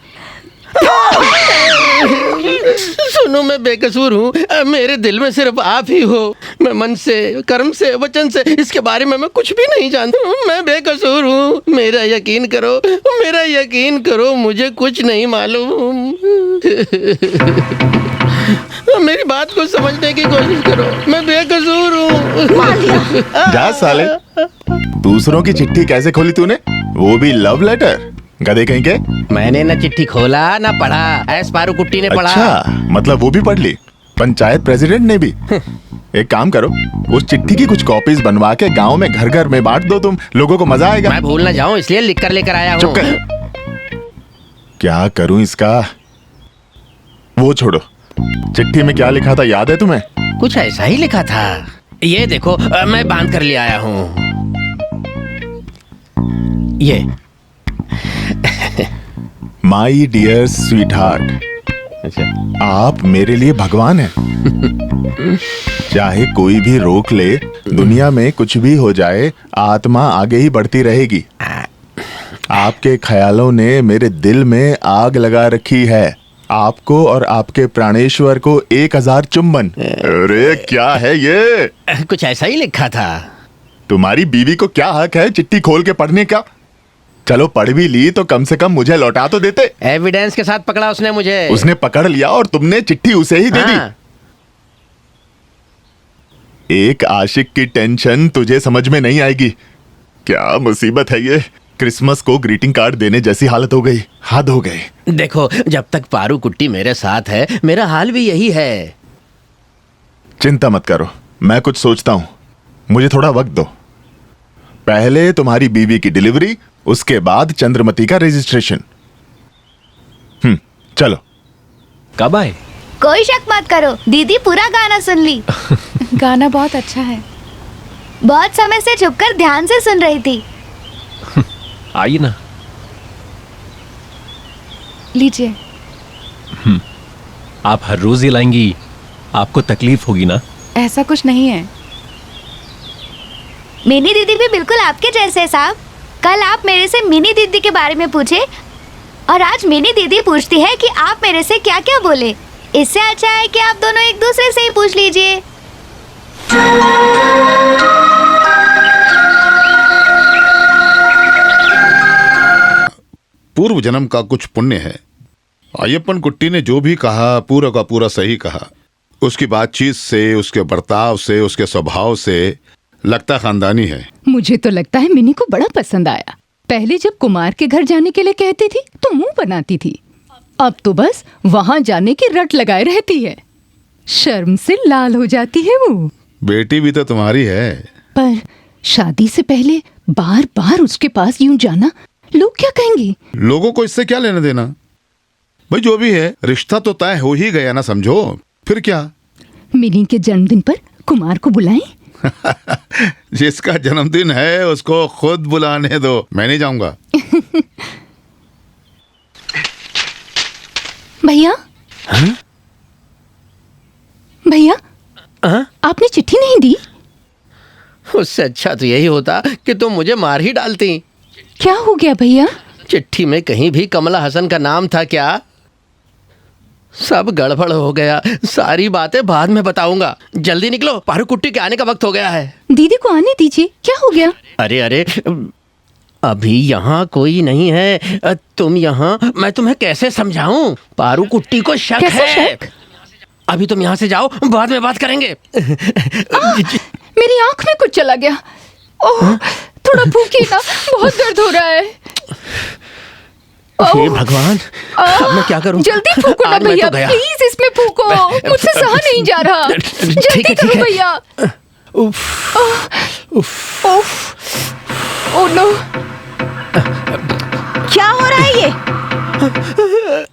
सुनो, मैं बेकसूर हूँ। मेरे दिल में सिर्फ आप ही हो। मैं मन से, कर्म से, वचन से इसके बारे में मैं कुछ भी नहीं जानता हूँ। मैं बेकसूर हूँ। मेरा यकीन करो, मेरा यकीन करो, मुझे कुछ नहीं मालूम। मेरी बात को समझने की कोशिश करो। मैं बेकसूर हूँ। जा साले, दूसरों की चिट्ठी कैसे खोली तूने? वो भी लव लेटर? गधे कहीं के। मैंने न चिट्ठी खोला न पढ़ा, एस पारू कुट्टी ने पढ़ा। अच्छा, मतलब वो भी पढ़ ली? पंचायत प्रेसिडेंट ने भी? एक काम करो, उस चिट्ठी की कुछ कॉपीज बनवा के गांव में घर घर में बांट दो, तुम लोगों को मजा आएगा। मैं भूल न जाऊं इसलिए लिख कर लेकर आया हूँ। चुप कर। क्या करूं इसका? वो छोड़ो, चिट्ठी में क्या लिखा था याद है तुम्हें? कुछ ऐसा ही लिखा था। ये देखो, मैं बांध कर ले आया हूँ। ये माई डियर स्वीट हार्ट, आप मेरे लिए भगवान हैं। चाहे कोई भी रोक ले, दुनिया में कुछ भी हो जाए, आत्मा आगे ही बढ़ती रहेगी। आपके ख्यालों ने मेरे दिल में आग लगा रखी है। आपको और आपके प्राणेश्वर को 1000 चुम्बन। अरे क्या है ये? कुछ ऐसा ही लिखा था। तुम्हारी बीवी को क्या हक है चिट्ठी खोल के पढ़ने का? चलो पढ़ भी ली तो कम से कम मुझे लौटा तो देते। एविडेंस के साथ पकड़ा उसने मुझे। उसने पकड़ लिया और तुमने चिट्ठी उसे ही दे दी। एक आशिक की टेंशन तुझे समझ में नहीं आएगी। क्या मुसीबत है ये? क्रिसमस को ग्रीटिंग कार्ड देने जैसी हालत हो गई। हद हो गई। देखो, जब तक पारू कुट्टी मेरे साथ है, मेरा हाल भी यही है। चिंता मत करो, मैं कुछ सोचता हूं। मुझे थोड़ा वक्त दो। पहले तुम्हारी बीवी की डिलीवरी, उसके बाद चंद्रमती का रजिस्ट्रेशन। चलो। कब आए? कोई शक मत करो, दीदी पूरा गाना सुन ली। गाना बहुत अच्छा है। बहुत समय से छुपकर ध्यान से सुन रही थी। आइए ना। लीजिए। आप हर रोज ये लाएंगी, आपको तकलीफ होगी ना? ऐसा कुछ नहीं है। मिनी दीदी भी बिल्कुल आपके जैसे साहब। कल आप मेरे से मिनी दीदी के बारे में पूछे और आज मिनी दीदी पूछती है कि आप मेरे से क्या क्या बोले। इससे अच्छा है कि आप दोनों एक दूसरे से ही पूछ लीजिए। पूर्व जन्म का कुछ पुण्य है। अय्यप्पन कुट्टी ने जो भी कहा पूरा का पूरा सही कहा। उसकी बातचीत से, उसके बर्ताव से, उसके स्वभाव से लगता खानदानी है। मुझे तो लगता है मिनी को बड़ा पसंद आया। पहले जब कुमार के घर जाने के लिए कहती थी तो मुंह बनाती थी, अब तो बस वहां जाने की रट लगाए रहती है। शर्म से लाल हो जाती है वो। बेटी भी तो तुम्हारी है। पर शादी से पहले बार बार उसके पास यूं जाना, लोग क्या कहेंगे? लोगों को इससे क्या लेना देना? भाई जो भी है, रिश्ता तो तय हो ही गया ना, समझो। फिर क्या? मिनी के जन्मदिन पर कुमार को बुलाएं? जिसका जन्मदिन है उसको खुद बुलाने दो, मैं नहीं जाऊंगा। भैया, भैया, आपने चिट्ठी नहीं दी? उससे अच्छा तो यही होता कि तुम मुझे मार ही डालती। क्या हो गया भैया? चिट्ठी में कहीं भी कमला हसन का नाम था क्या? सब गड़बड़ हो गया। सारी बातें बाद में बताऊंगा। जल्दी निकलो, पारू कुट्टी के आने का वक्त हो गया है। दीदी को आने दीजिए। क्या हो गया? अरे अरे, अभी यहाँ कोई नहीं है। तुम यहाँ, मैं तुम्हें कैसे समझाऊं? पारू कुट्टी को शक कैसे है। शक? अभी तुम यहाँ से जाओ, बाद में बात करेंगे। मेरी आंख में कुछ चला गया। ओह, थोड़ा फूकिए ना, बहुत दर्द हो रहा है। हे भगवान, अब मैं क्या करूं? जल्दी फूको ना आज मैं भैया, तो गया। प्लीज इसमें फूको। मुझसे सहा नहीं जा रहा। जल्दी करो भैया। उफ, उफ। ओह नो, क्या हो रहा है ये?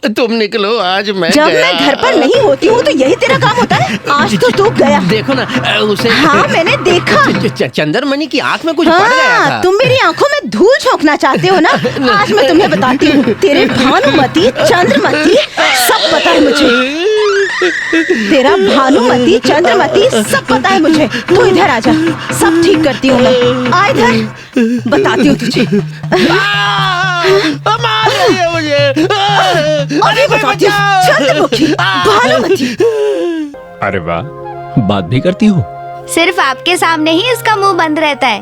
तुम निकलो, आज मैं जब गया। मैं घर पर नहीं होती हूँ तो यही तेरा काम होता है। आज तो तू गया। देखो ना उसे। हाँ, मैंने देखा। चंद्रमणि की आंख में कुछ पड़ गया था। तुम मेरी आंखों में धूल झोंकना चाहते हो ना? आज मैं तुम्हें बताती हूँ। तेरे भानुमति, चंद्रमति सब पता है मुझे। तेरा भानुमति चंद्रमति सब पता है मुझे। तू इधर आजा, सब ठीक करती हूँ मैं। आ इधर, बताती हूँ तुझे। मार रही है मुझे। अरे बताती हूँ, चंद्रमुखी, भानुमति। अरे वाह, बात भी करती हो। सिर्फ आपके सामने ही इसका मुंह बंद रहता है।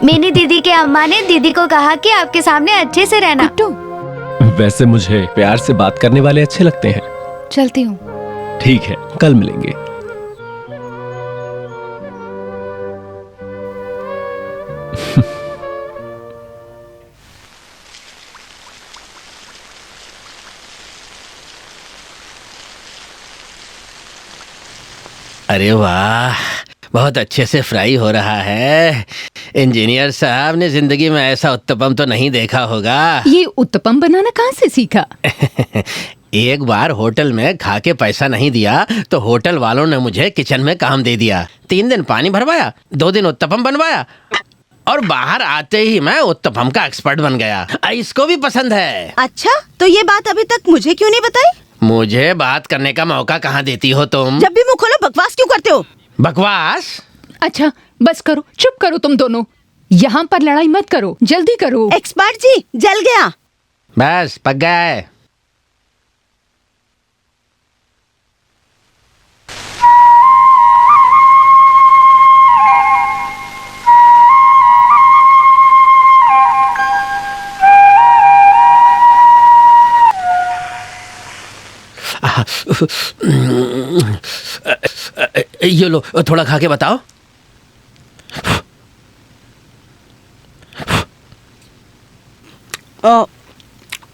मिनी दीदी के अम्मा ने दीदी को कहा कि आपके सामने अच्छे से रहना। वैसे मुझे प्यार से बात करने वाले अच्छे लगते हैं। चलती हूँ। ठीक है, कल मिलेंगे। अरे वाह, बहुत अच्छे से फ्राई हो रहा है। इंजीनियर साहब ने जिंदगी में ऐसा उत्तपम तो नहीं देखा होगा। ये उत्तपम बनाना कहाँ से सीखा? एक बार होटल में खा के पैसा नहीं दिया तो होटल वालों ने मुझे किचन में काम दे दिया। 3 दिन पानी भरवाया, 2 दिन उत्तपम बनवाया और बाहर आते ही मैं उत्तपम का एक्सपर्ट बन गया। इसको भी पसंद है। अच्छा, तो ये बात अभी तक मुझे क्यों नहीं बताई? मुझे बात करने का मौका कहाँ देती हो तुम? जब भी मुंह खोलो बकवास क्यों करते हो? बकवास? अच्छा बस करो, चुप करो तुम दोनों। यहाँ पर लड़ाई मत करो, जल्दी करो। एक्सपर्ट जी, जल गया। बस पक गया है। ये लो, थोड़ा खा के बताओ।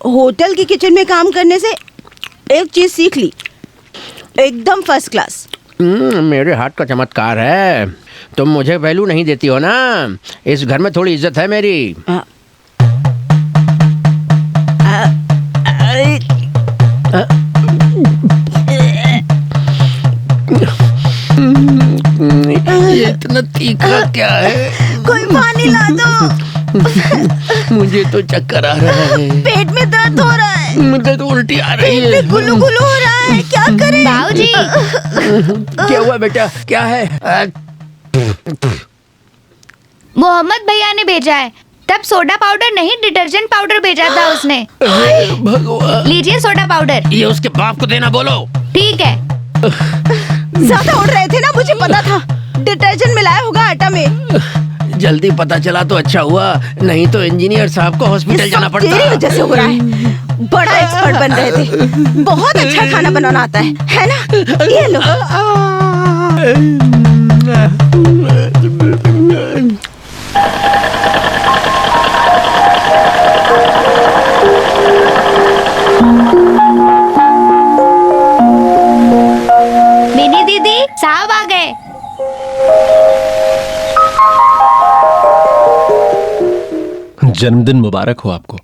होटल की किचन में काम करने से एक चीज सीख ली, एकदम फर्स्ट क्लास। मेरे हाथ का चमत्कार है। तुम मुझे वैल्यू नहीं देती हो ना, इस घर में थोड़ी इज्जत है मेरी। ये इतना तीखा क्या है? कोई पानी ला दो। मुझे तो चक्कर आ रहा है। पेट में दर्द हो रहा है। मुझे तो उल्टी आ रही है। पेट में गुलू गुलू हो रहा है, क्या करें? बाबूजी। क्या हुआ बेटा, क्या है? मोहम्मद भैया ने भेजा है। तब सोडा पाउडर नहीं, डिटर्जेंट पाउडर भेजा था उसने। भगवान। लीजिए सोडा पाउडर। ये उसके बाप को देना बोलो। ठीक है। ज्यादा उड़ रहे थे ना, मुझे पता था। डिटर्जेंट मिलाया होगा आटा में। जल्दी पता चला तो अच्छा हुआ, नहीं तो इंजीनियर साहब को हॉस्पिटल जाना पड़ता। तेरी वजह से हो रहा है। बड़ा एक्सपर्ट बन रहे थे, बहुत अच्छा खाना बनाना आता है ना? ये लो। मिनी दीदी, साहब आ गए। जन्मदिन मुबारक हो आपको।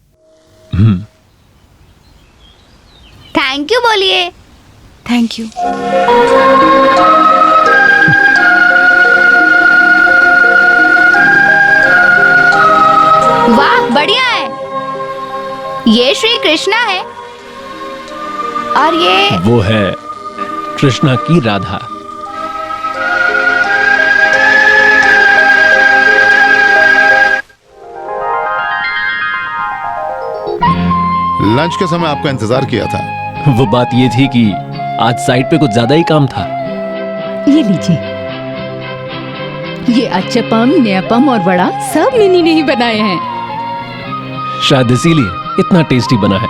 थैंक यू बोलिए। Thank you. वाह, बढ़िया है। ये श्री कृष्णा है और ये वो है कृष्णा की राधा। लंच के समय आपका इंतजार किया था। वो बात ये थी कि आज साइट पे कुछ ज्यादा ही काम था। ये लीजिए, ये अच्चपम, न्यापम और वड़ा सब मिनी ने ही बनाए हैं। शायद इसीलिए इतना टेस्टी बना है।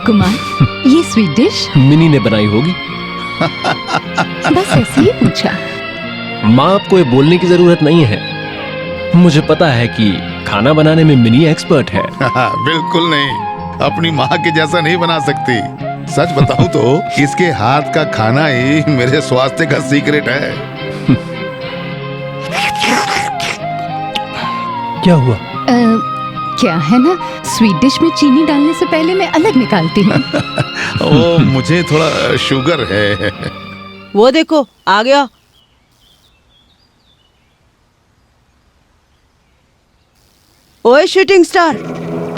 कुमार, ये स्वीट डिश मिनी ने बनाई होगी। बस ऐसे ही पूछा। माँ, आपको ये बोलने की जरूरत नहीं है, मुझे पता है कि खाना बनाने में मिनी एक्सपर्ट है। बिल्कुल नहीं, अपनी माँ के जैसा नहीं बना सकती। सच बताऊं तो इसके हाथ का खाना ही मेरे स्वास्थ्य का सीक्रेट है। क्या हुआ? क्या है ना, स्वीट डिश में चीनी डालने से पहले मैं अलग निकालती हूँ। ओ, मुझे थोड़ा शुगर है। वो देखो, आ गया। ओए शूटिंग स्टार,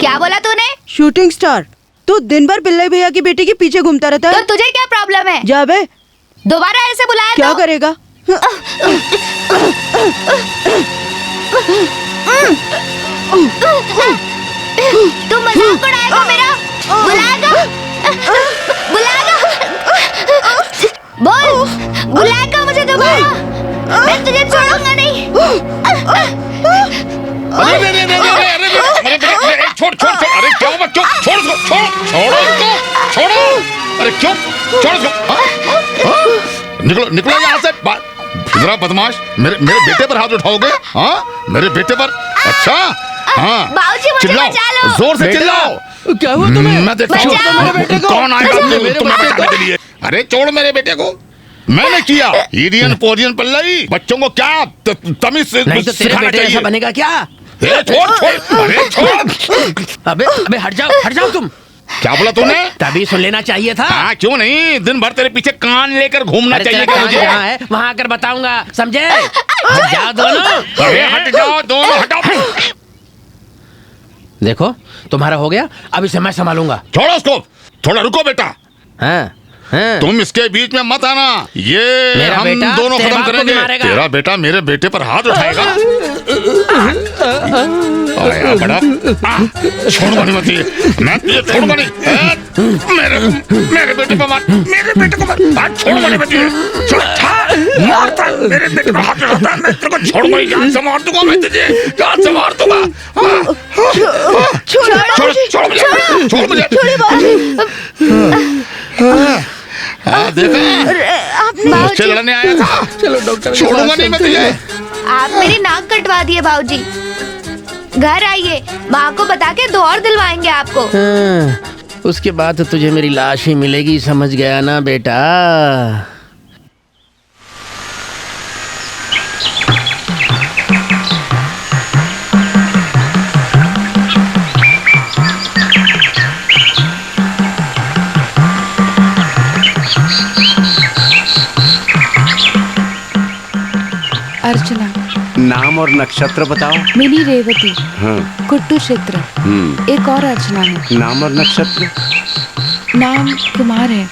क्या बोला तूने? शूटिंग स्टार, तू दिन भर पिल्लई भैया की बेटी के पीछे घूमता रहता तो है। तुझे क्या प्रॉब्लम है? जा बे। दोबारा ऐसे बुलाया क्या तो? करेगा? तू मजाक उड़ाएगा मेरा? बुलाएगा? बोल, बुलाएगा मुझे दोबारा? मैं तुझे छोड़ूंगा नहीं। अरे छोड़ अरे क्या हुआ? क्यों छोड़ अरे क्यों छोड़ निकलो यहाँ से। जरा बदमाश, मेरे बेटे पर हाथ उठाओगे? हाँ, मेरे बेटे पर? अच्छा हाँ, बाबूजी मुझे बचा लो। जोर से चिल्लाओ। क्या हुआ तुम्हें? मैं देखता हूँ कौन आएगा तुम्हें बचाने के लिए। अरे छोड़ मेरे बेटे को। मैंने किया। ईडियन पोरियन पल्लई, बच्चों को क्या तमीज से नहीं तो तेरे बेटे ऐसा बनेगा क्या? छोड़ अरे छोड़। अबे हट जाओ तुम। क्या बोला तूने? तभी सुन लेना चाहिए था। हाँ क्यों नहीं, दिन भर तेरे पीछे कान लेकर घूमना चाहिए था मुझे। जहाँ है वहाँ आकर बताऊंगा, समझे? हट जाओ दोनों। अरे हट जाओ दोनों, हटाओ। देखो तुम्हारा हो गया, अब इसे मैं संभालूंगा। छोड़ो उसको, थोड़ा रुको बेटा। हाँ। तुम इसके बीच में मत आना, ये मेरा हम बेटा दोनों तेरे खत्म बाप को करेंगे। भी मारेगा। तेरा बेटा मेरे बेटे पर हाथ उठाएगा। आया बड़ा, छोड़ूंगा नहीं, मत ये मैं तुझे छोड़ूंगा नहीं। मेरे बेटे पर मार, मेरे बेटे को मार, छोड़ूंगा नहीं मैं तुझे। मारता है मेरे बेटे पर हाथ उठाता है, मैं तेरे को छोड़ूंगा नहीं। जान से मार दूंगा मैं तुझे, जान से मार दूंगा। छोड़ मुझे। देखा, मुझसे लड़ने आया था। चलो डॉक्टर, छोड़ूंगा नहीं मैं तुझे। आप मेरी नाक कटवा दिए बाबूजी। घर आइए, माँ को बता के 2 और दिलवाएंगे आपको। उसके बाद तो तुझे मेरी लाश ही मिलेगी, समझ गया ना बेटा? अर्चना। नाम और नक्षत्र बताओ। मिनी रेवती। हाँ। कुट्टू क्षेत्र। एक और अर्चना है। नाम और नक्षत्र? नाम कुमार है।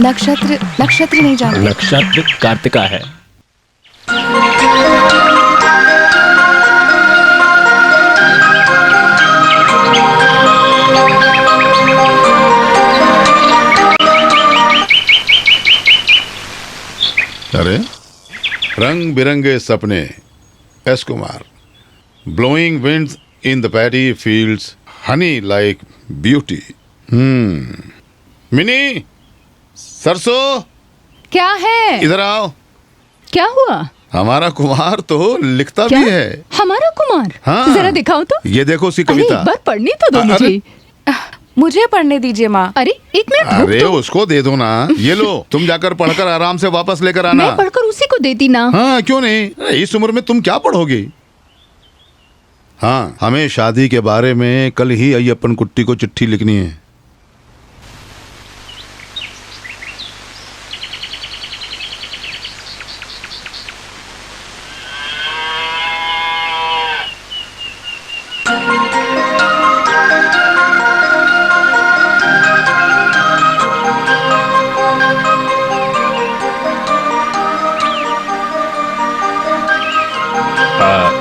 नक्षत्र नहीं जानते। नक्षत्र कार्तिका है। अरे रंग बिरंगे सपने, S Kumar. Blowing winds in the paddy fields, Honey like beauty. Mini, सरसों क्या है? इधर आओ। क्या हुआ? हमारा कुमार तो लिखता क्या? भी है। हमारा कुमार? हाँ। जरा दिखाओ तो। ये देखो उसकी अरे कविता। एक बार पढ़ने तो दो अरे- मुझे। मुझे पढ़ने दीजिए माँ। अरे एक मिनट रुक अरे तो। उसको दे दो ना। ये लो, तुम जाकर पढ़कर आराम से वापस लेकर आना। मैं पढ़कर उसी को देती ना। हाँ क्यों नहीं, इस उम्र में तुम क्या पढ़ोगी? हाँ, हमें शादी के बारे में कल ही अय्यप्पन कुट्टी को चिट्ठी लिखनी है।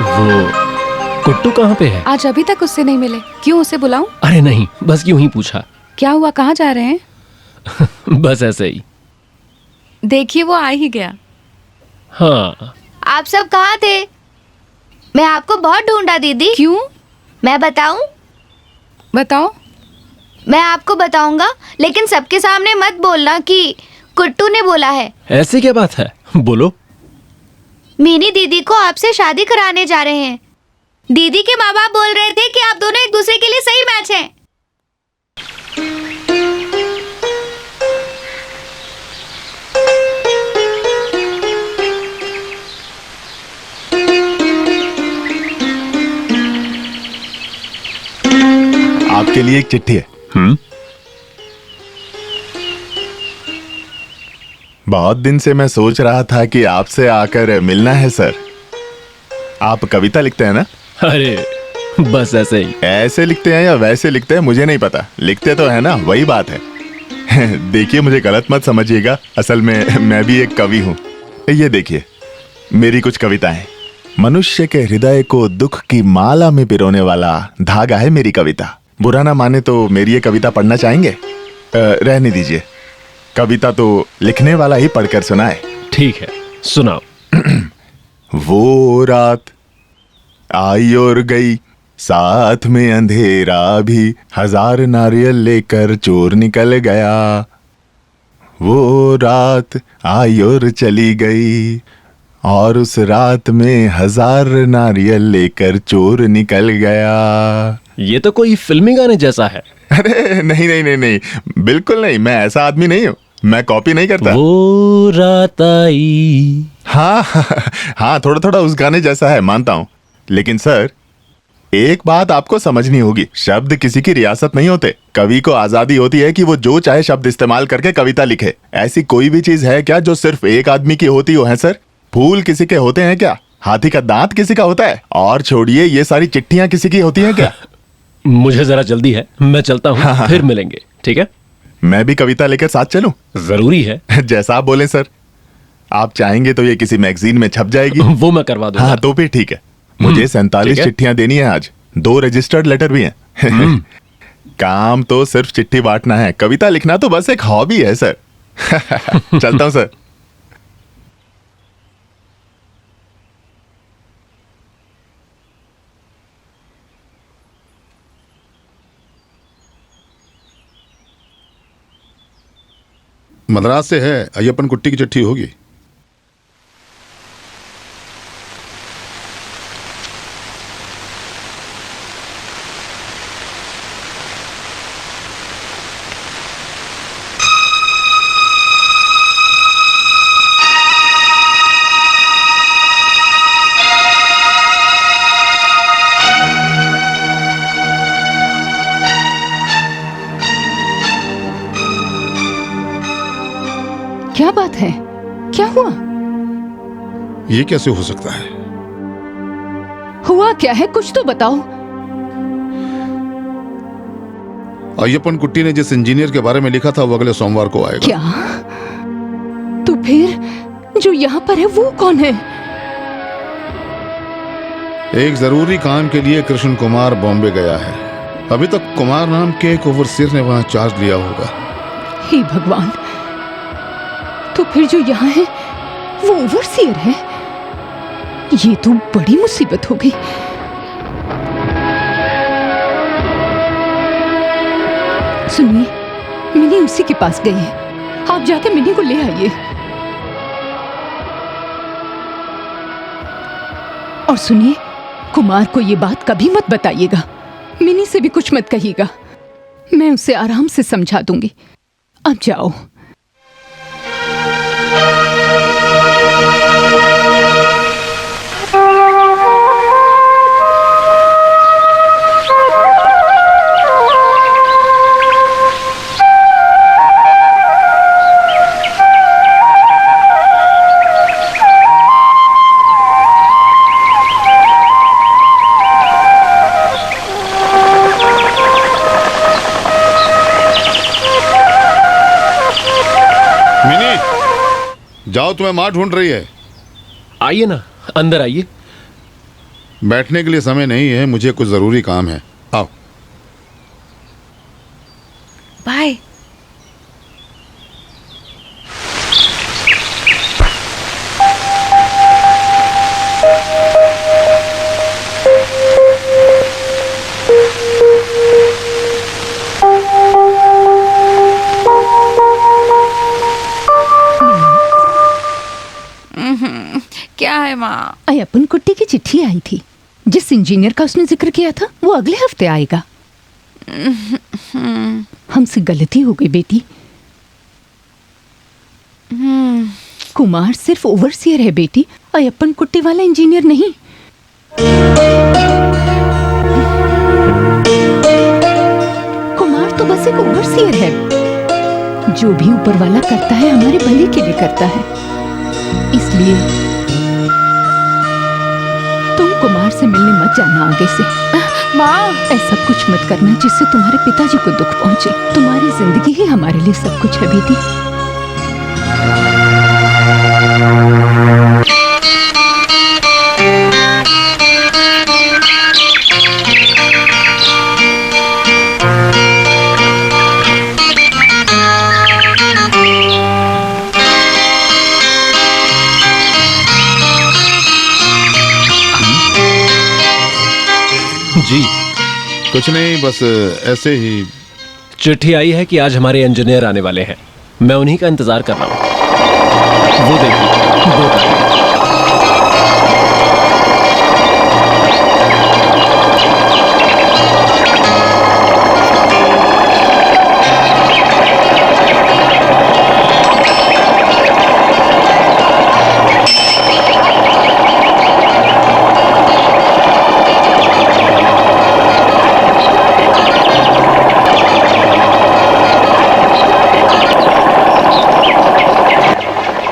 वो कुट्टू कहाँ पे है? आज अभी तक उससे नहीं मिले। क्यों, उसे बुलाऊं? अरे नहीं, बस यूं ही पूछा। क्या हुआ, कहाँ जा रहे हैं? बस ऐसे ही। देखिए वो आ ही गया। हाँ। आप सब कहाँ थे? मैं आपको बहुत ढूंढा दीदी। क्यों? मैं बताऊं? बताओ। मैं आपको बताऊंगा, लेकिन सबके सामने मत बोलना कि कुट्टू ने बोला है। ऐसी क्या बात है, बोलो। मीनी दीदी को आपसे शादी कराने जा रहे हैं। दीदी के माँ बाप बोल रहे थे कि आप दोनों एक दूसरे के लिए सही मैच हैं। आपके लिए एक चिट्ठी है। बहुत दिन से मैं सोच रहा था कि आपसे आकर मिलना है सर। आप कविता लिखते हैं ना? अरे बस ऐसे ही। ऐसे लिखते हैं या वैसे लिखते हैं मुझे नहीं पता, लिखते तो है ना, वही बात है। देखिए मुझे गलत मत समझिएगा, असल में मैं भी एक कवि हूँ। ये देखिए मेरी कुछ कविताएं। मनुष्य के हृदय को दुख की माला में पिरोने वाला धागा है मेरी कविता। बुरा ना माने तो मेरी ये कविता पढ़ना चाहेंगे? रहने दीजिए, कविता तो लिखने वाला ही पढ़कर सुनाए। ठीक है, सुनाओ। वो रात आई और गई, साथ में अंधेरा भी, 1000 नारियल लेकर चोर निकल गया। वो रात आई और चली गई, और उस रात में 1000 नारियल लेकर चोर निकल गया। ये तो कोई फिल्मी गाने जैसा है। अरे नहीं नहीं नहीं नहीं, बिल्कुल नहीं, मैं ऐसा आदमी नहीं हूँ, मैं कॉपी नहीं करता। वो रात आई। हाँ हाँ, थोड़ा थोड़ा उस गाने जैसा है, मानता हूँ। लेकिन सर एक बात आपको समझनी होगी, शब्द किसी की रियासत नहीं होते। कवि को आजादी होती है कि वो जो चाहे शब्द इस्तेमाल करके कविता लिखे। ऐसी कोई भी चीज है क्या जो सिर्फ एक आदमी की होती हो? है सर, फूल किसी के होते हैं क्या? हाथी का दांत किसी का होता है? और छोड़िए, ये सारी चिट्ठियां किसी की होती हैं क्या? मुझे जरा जल्दी है, मैं चलता हूँ। हाँ। फिर मिलेंगे, ठीक है? मैं भी कविता लेकर साथ चलूं? जरूरी है। जैसा आप बोले सर। आप चाहेंगे तो ये किसी मैगजीन में छप जाएगी। वो मैं करवा दूंगा। हाँ तो फिर ठीक है। मुझे 47 ठीक है। चिट्ठियां देनी है आज, 2 रजिस्टर्ड लेटर भी हैं। काम तो सिर्फ चिट्ठी बांटना है, कविता लिखना तो बस एक हॉबी है सर। चलता हूं सर। मद्रास से है, अय्यप्पन कुट्टी की चिट्ठी होगी। क्या बात है? क्या हुआ? ये कैसे हो सकता है? हुआ क्या है, कुछ तो बताओ। अय्यप्पन कुट्टी ने जिस इंजीनियर के बारे में लिखा था वो अगले सोमवार को आएगा। क्या? तो फिर जो यहाँ पर है वो कौन है? एक जरूरी काम के लिए कृष्ण कुमार बॉम्बे गया है। अभी तक कुमार नाम के एक ओवरसीयर ने वहां चार्ज लिया होगा। हे भगवान, तो फिर जो यहाँ है वो ओवरसीयर है? ये तो बड़ी मुसीबत हो गई। सुनिए, मिनी उसी के पास गई है, आप जाके मिनी को ले आइए। और सुनिए, कुमार को ये बात कभी मत बताइएगा, मिनी से भी कुछ मत कहिएगा, मैं उसे आराम से समझा दूंगी। अब जाओ। जाओ, तुम्हें माँ ढूंढ रही है। आइए ना, अंदर आइए। बैठने के लिए समय नहीं है, मुझे कुछ जरूरी काम है। आओ। बाय। क्या है माँ? अय्यप्पन कुट्टी की चिट्ठी आई थी। जिस इंजीनियर का उसने जिक्र किया था वो अगले हफ्ते आएगा। हमसे गलती हो गई बेटी। कुमार सिर्फ ओवरसीयर है बेटी, अय्यप्पन कुट्टी वाला इंजीनियर नहीं। कुमार तो बस एक ओवरसीयर है। जो भी ऊपर वाला करता है हमारे भले के लिए करता है, इसलिए तुम तुम कुमार से मिलने मत जाना आगे से। माँ, ऐसा कुछ मत करना जिससे तुम्हारे पिताजी को दुख पहुंचे। तुम्हारी जिंदगी ही हमारे लिए सब कुछ है बेटी। जी कुछ नहीं, बस ऐसे ही। चिट्ठी आई है कि आज हमारे इंजीनियर आने वाले हैं। मैं उन्हीं का इंतजार कर रहा हूँ। वो देखिए, वो कर।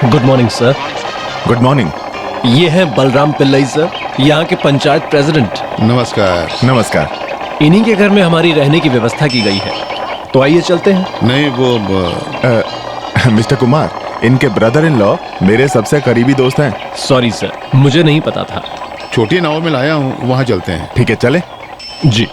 Good morning sir. Good morning. ये हैं बलराम पिल्लई सर, यहाँ के पंचायत प्रेसिडेंट। नमस्कार। नमस्कार। इन्हीं के घर में हमारी रहने की व्यवस्था की गई है, तो आइए चलते हैं। नहीं, वो मिस्टर कुमार, इनके ब्रदर इन लॉ मेरे सबसे करीबी दोस्त हैं। सॉरी सर, मुझे नहीं पता था। छोटी नाव में लाया हूँ, वहाँ चलते हैं। ठीक है, चले। जी।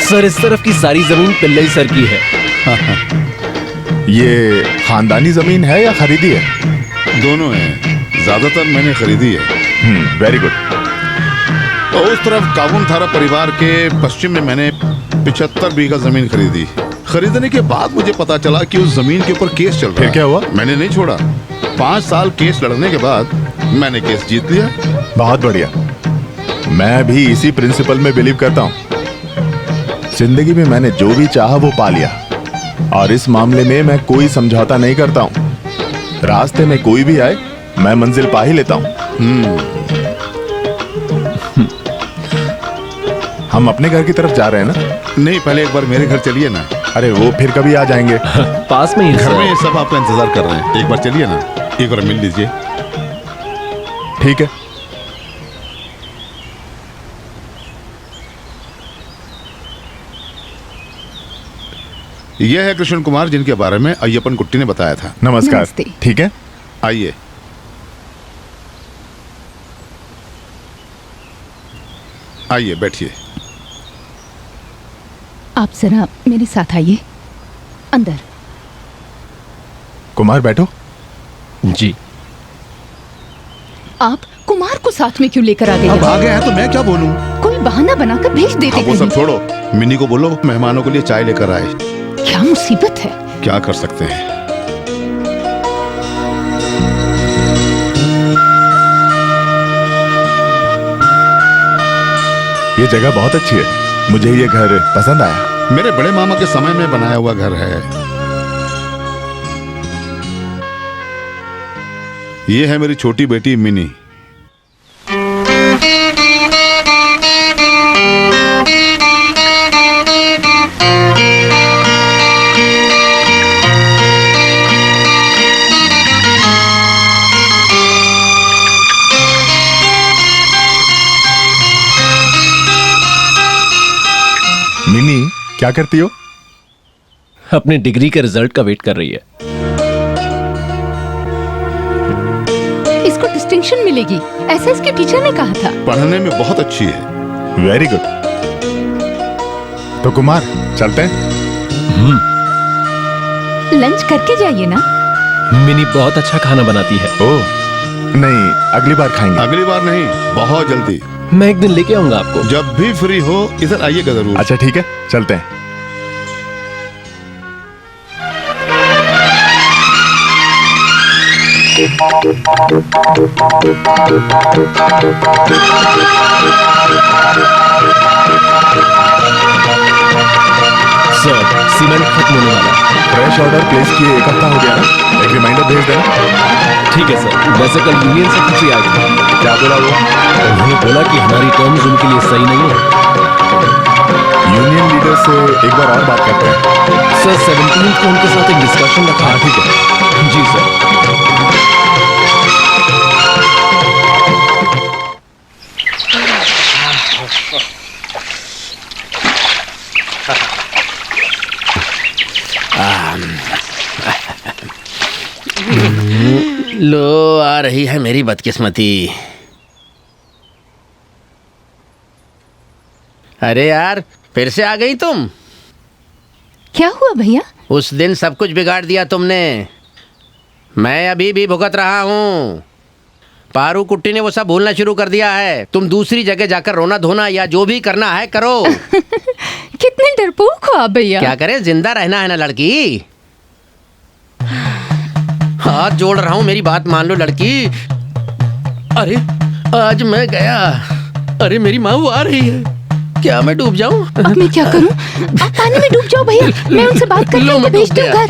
सर, इस तरफ की सारी जमीन पिल्लई सर की है। ये खानदानी जमीन है या खरीदी है? दोनों हैं, ज्यादातर मैंने खरीदी है। Very good. तो उस तरफ काबुन थारा परिवार के पश्चिम में मैंने 75 बीघा जमीन खरीदी। खरीदने के बाद मुझे पता चला कि उस जमीन के ऊपर केस चल रहा है। फिर क्या हुआ? मैंने नहीं छोड़ा। 5 साल केस लड़ने के बाद मैंने केस जीत लिया। बहुत बढ़िया। मैं भी इसी प्रिंसिपल में बिलीव करता हूँ। जिंदगी में मैंने जो भी चाहा वो पा लिया, और इस मामले में मैं कोई समझौता नहीं करता हूँ। रास्ते में कोई भी आए, मैं मंजिल पा ही लेता हूँ। हम अपने घर की तरफ जा रहे हैं ना? नहीं, पहले एक बार मेरे घर चलिए ना। अरे वो फिर कभी आ जाएंगे। पास में ही घर में सब आपका इंतजार कर रहे हैं। एक बार चलिए ना, एक बार मिल लीजिए। ठीक है। यह है कृष्ण कुमार, जिनके बारे में अय्यपन कुट्टी ने बताया था। नमस्कार। नमस्ते। ठीक है, आइए। आइए, बैठिए। आप जरा मेरे साथ आइए अंदर। कुमार बैठो। जी। आप कुमार को साथ में क्यों लेकर आ गए? अब आ गया है तो मैं क्या बोलूं? कोई बहाना बनाकर भेज देते अब वो सब कहीं। छोड़ो, मिनी को बोलो मेहमानों के लिए चाय लेकर आए। क्या मुसीबत है? क्या कर सकते हैं। ये जगह बहुत अच्छी है। मुझे ये घर पसंद आया। मेरे बड़े मामा के समय में बनाया हुआ घर है। ये है मेरी छोटी बेटी मिनी। मिनी क्या करती हो? अपनी डिग्री के रिजल्ट का वेट कर रही है। इसको डिस्टिंक्शन मिलेगी, ऐसा इसके टीचर ने कहा था। पढ़ने में बहुत अच्छी है। Very good. तो कुमार चलते हैं। लंच करके जाइए ना। मिनी बहुत अच्छा खाना बनाती है। ओह नहीं, अगली बार खाएंगे। अगली बार नहीं, बहुत जल्दी। मैं एक दिन लेके आऊंगा आपको। जब भी फ्री हो इधर आइएगा जरूर। अच्छा ठीक है, चलते हैं। सर, सीमेंट खत्म होने वाला है। फ्रेश ऑर्डर प्लेस किए 1 हफ्ता हो गया ना? एक रिमाइंडर भेज देना। ठीक है सर। वैसे कल यूनियन सेक्रेटरी आ गए। क्या बोला वो? उन्होंने बोला कि हमारी टर्म्स उनके लिए सही नहीं है। यूनियन लीडर से एक बार और बात करते हैं। सर 17 को उनके साथ एक डिस्कशन रखा है। ठीक है। जी सर। लो आ रही है मेरी बदकिस्मती। अरे यार, फिर से आ गई तुम। क्या हुआ भैया? उस दिन सब कुछ बिगाड़ दिया तुमने। मैं अभी भी भुगत रहा हूँ। पारू कुट्टी ने वो सब भूलना शुरू कर दिया है। तुम दूसरी जगह जाकर रोना धोना या जो भी करना है करो। कितने डरपोक हो आप भैया। क्या करें, जिंदा रहना है ना लड़की। हाथ जोड़ रहा हूँ, मेरी बात मान लो लड़की। अरे आज मैं गया। अरे मेरी माँ वो आ रही है। क्या मैं डूब जाऊं? अब मैं क्या करूं? आप पानी में डूब जाओ भैया, मैं उनसे बात करके उनको भेजती हूँ घर।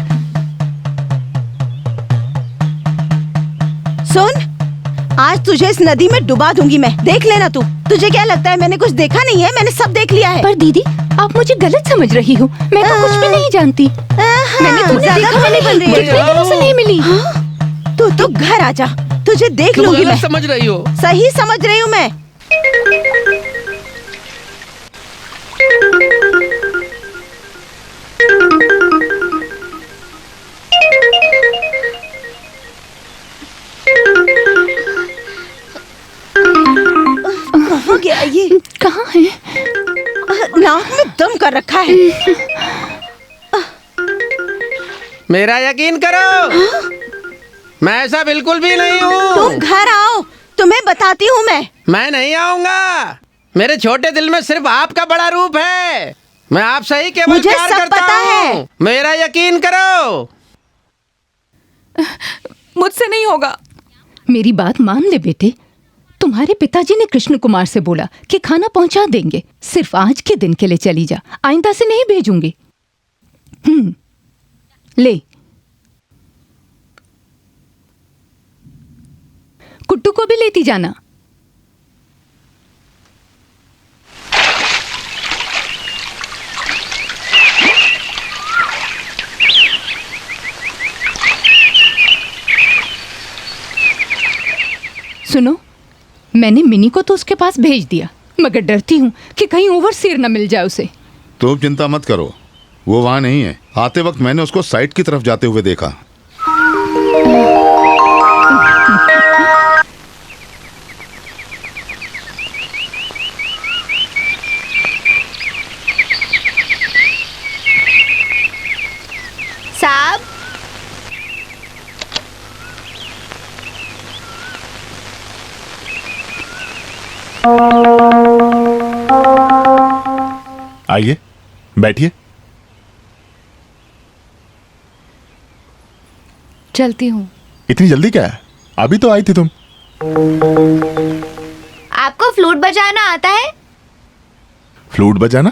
सुन, आज तुझे इस नदी में डुबा दूंगी मैं। देख लेना तू। तुझे क्या लगता है मैंने कुछ देखा नहीं है? मैंने सब देख लिया है। पर दीदी, आप मुझे गलत समझ रही हो। मैं तो कुछ भी नहीं जानती। मैंने तुम्हें देखा बन रही है। कितने दिनों से नहीं मिली। तू तो घर आजा, तुझे देख लूंगी मैं। समझ रही हो? सही समझ रही हूँ मैं। कहाँ गया ये? कहाँ है? नाक में दम कर रखा है। मेरा यकीन करो, मैं ऐसा बिल्कुल भी नहीं हूँ। तुम घर आओ, तुम्हें बताती हूँ मैं नहीं आऊंगा। मेरे छोटे दिल में सिर्फ आपका बड़ा रूप है। मैं आपसे ही केवल मुझे प्यार सब करता पता है। हूँ। मेरा यकीन करो। मुझसे नहीं होगा। मेरी बात मान ले बेटे। तुम्हारे पिताजी ने कृष्ण कुमार से बोला कि खाना पहुंचा देंगे। सिर्फ आज के दिन के लिए चली जा, आइंदा से नहीं भेजूंगी। ले, कुट्टू को भी लेती जाना। सुनो, मैंने मिनी को तो उसके पास भेज दिया, मगर डरती हूँ कि कहीं ओवरसीयर न मिल जाए उसे। तुम चिंता मत करो, वो वहां नहीं है। आते वक्त मैंने उसको साइट की तरफ जाते हुए देखा। साहब, आइए, बैठिए। चलती हूँ। इतनी जल्दी क्या है? अभी तो आई थी तुम। आपको फ्लूट बजाना आता है? फ्लूट बजाना?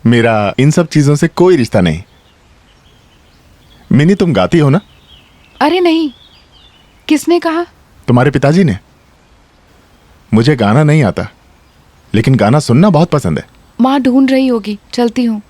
मेरा इन सब चीजों से कोई रिश्ता नहीं। मिनी, तुम गाती हो ना? अरे नहीं, किसने कहा? तुम्हारे पिताजी ने। मुझे गाना नहीं आता, लेकिन गाना सुनना बहुत पसंद है। माँ ढूंढ रही होगी, चलती हूँ।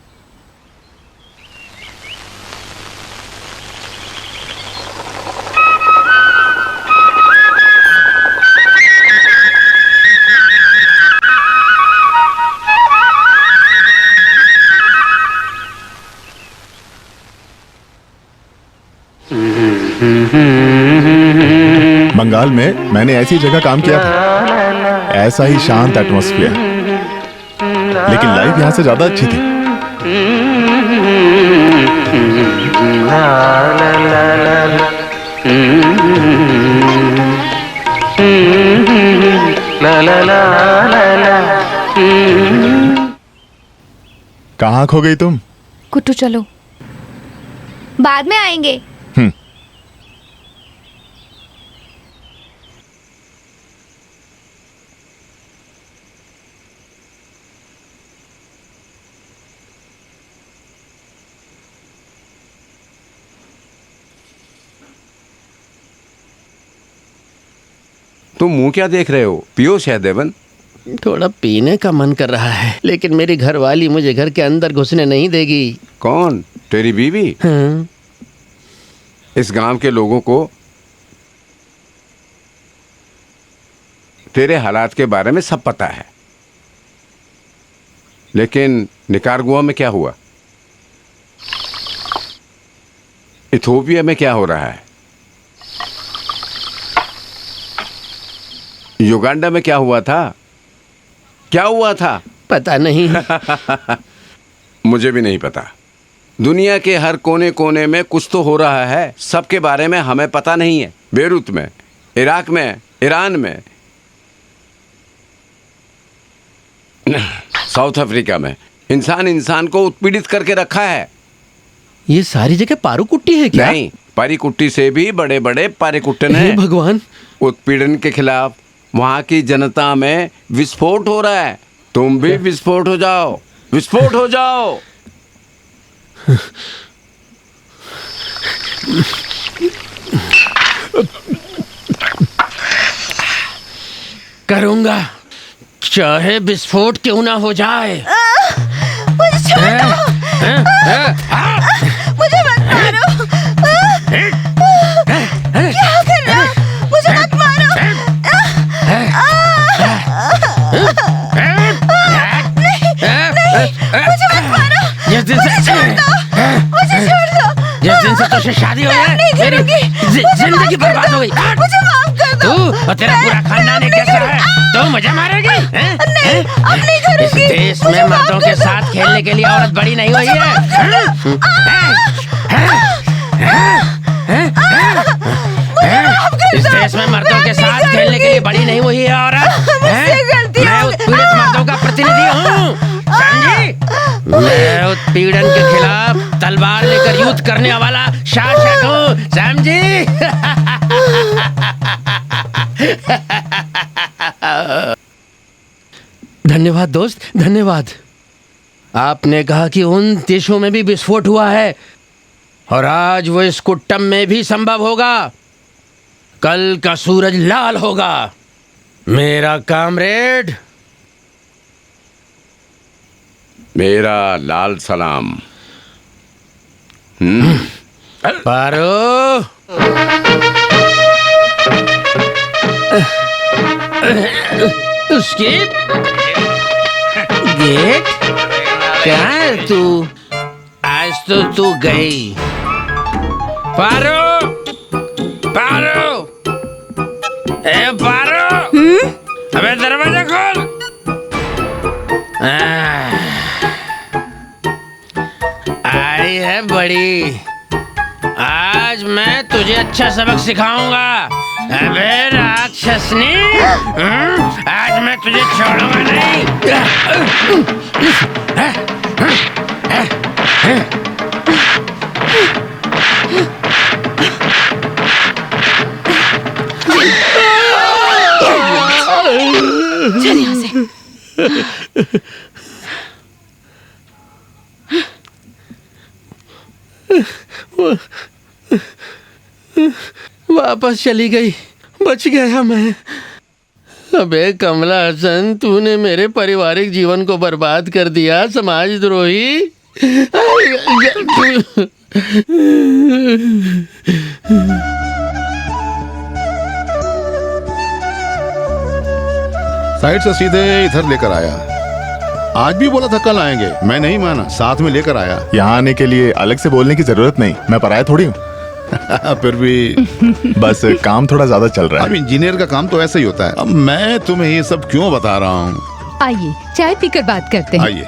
बंगाल में मैंने ऐसी जगह काम किया था, ऐसा ही शांत एटमॉस्फेयर, लेकिन लाइफ यहां से ज्यादा अच्छी थी। कहाँ खो गई तुम? कुट्टू चलो। बाद में आएंगे। तुम मुंह क्या देख रहे हो? पियो सहदेवन। थोड़ा पीने का मन कर रहा है, लेकिन मेरी घरवाली मुझे घर के अंदर घुसने नहीं देगी। कौन? तेरी बीवी? हाँ। इस गांव के लोगों को तेरे हालात के बारे में सब पता है, लेकिन निकारागुआ में क्या हुआ? इथियोपिया में क्या हो रहा है? युगांडा में क्या हुआ था? क्या हुआ था? पता नहीं। मुझे भी नहीं पता। दुनिया के हर कोने कोने में कुछ तो हो रहा है, सबके बारे में हमें पता नहीं है। बेरूत में, इराक में, ईरान में, साउथ अफ्रीका में इंसान इंसान को उत्पीड़ित करके रखा है। ये सारी जगह पारू कुट्टी है क्या? नहीं, पारी कुट्टी से भी बड़े बड़े पारे कुट्टन हैं। भगवान, उत्पीड़न के खिलाफ वहां की जनता में विस्फोट हो रहा है। तुम भी विस्फोट हो जाओ, विस्फोट हो जाओ। करूंगा, चाहे विस्फोट क्यों ना हो जाए। मुझे छोड़ दो। मुझे मत मारो। क्या कर रहे हो? मुझे मत मारो। नहीं, मुझे मत मारो। मुझे छोड़ दो। मुझे छोड़ दो। जिस दिन से तुझसे शादी हुई है, मेरी जिंदगी बर्बाद हो गई। मुझे माफ कर दो। तू और तेरा पूरा खानदान एक जैसा है। तो मुझे मारेगी? नहीं, अब नहीं करूंगी। इस देश में मर्दों के साथ खेलने के लिए औरत बड़ी नहीं हुई है। इस देश में मर्दों के साथ खेलने के लिए बड़ी नहीं हुई है औरत। मैं उत्पीड़ित मर्दों का प्रतिनिधि हूँ, समझी? मैं उत्पीड़न के खिलाफ तलवार लेकर युद्ध करने वाला शासक हूँ, समझी? धन्यवाद दोस्त, धन्यवाद। आपने कहा कि उन देशों में भी विस्फोट हुआ है और आज वो इस कुट्टम में भी संभव होगा। कल का सूरज लाल होगा। मेरा कामरेड, मेरा लाल सलाम। पारो, उसकी गेट कहाँ है तू? आज तो तू गई। पारो, पारो, ए पारो, अबे दरवाजा खोल। आई है बड़ी, आज मैं तुझे अच्छा सबक सिखाऊंगा। अबे राक्षसनी, आज मैं तुझे छोड़ूंगा नहीं। चल यहाँ से। वापस चली गई, बच गया मैं। अबे कमला हसन, तूने मेरे पारिवारिक जीवन को बर्बाद कर दिया, समाजद्रोही। साइड से सीधे इधर लेकर आया। आज भी बोला था कल आएंगे, मैं नहीं माना, साथ में लेकर आया। यहाँ आने के लिए अलग से बोलने की जरूरत नहीं, मैं पराया थोड़ी हूँ। फिर भी बस काम थोड़ा ज्यादा चल रहा अब है। इंजीनियर का काम तो ऐसा ही होता है। अब मैं तुम्हें ये सब क्यों बता रहा हूँ? आइए चाय पीकर बात करते हैं। आइए।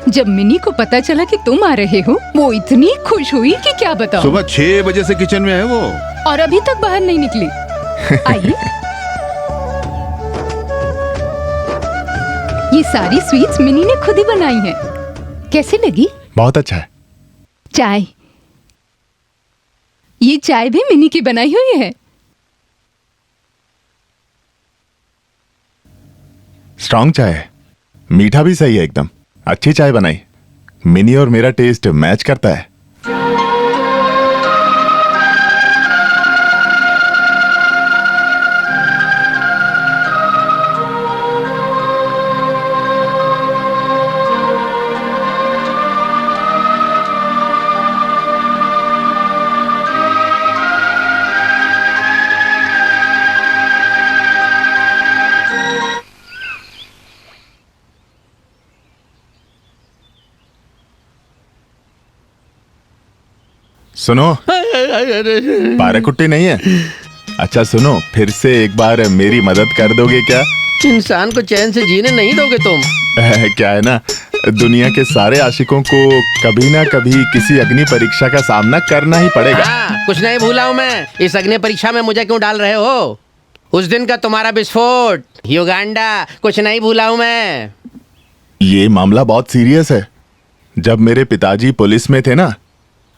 जब मिनी को पता चला कि तुम आ रहे हो, वो इतनी खुश हुई कि क्या बताऊं। सुबह 6 बजे से किचन में है वो, और अभी तक बाहर नहीं निकली। आइए। ये सारी स्वीट्स मिनी ने खुद ही बनाई हैं। कैसी लगी? बहुत अच्छा है। चाय, ये चाय भी मिनी की बनाई हुई है। स्ट्रॉन्ग चाय है, मीठा भी सही है एकदम। अच्छी चाय बनाई। मिनी और मेरा टेस्ट मैच करता है। सुनो, पाराकुट्टी नहीं है। अच्छा सुनो, फिर से एक बार मेरी मदद कर दोगे क्या? इंसान को चैन से जीने नहीं दोगे तुम। क्या है ना, दुनिया के सारे आशिकों को कभी ना कभी किसी अग्नि परीक्षा का सामना करना ही पड़ेगा। हाँ, कुछ नहीं भूला हूँ मैं। इस अग्नि परीक्षा में मुझे क्यों डाल रहे हो? उस दिन का तुम्हारा विस्फोट, युगांडा, कुछ नहीं भूला हूँ मैं। ये मामला बहुत सीरियस है। जब मेरे पिताजी पुलिस में थे ना,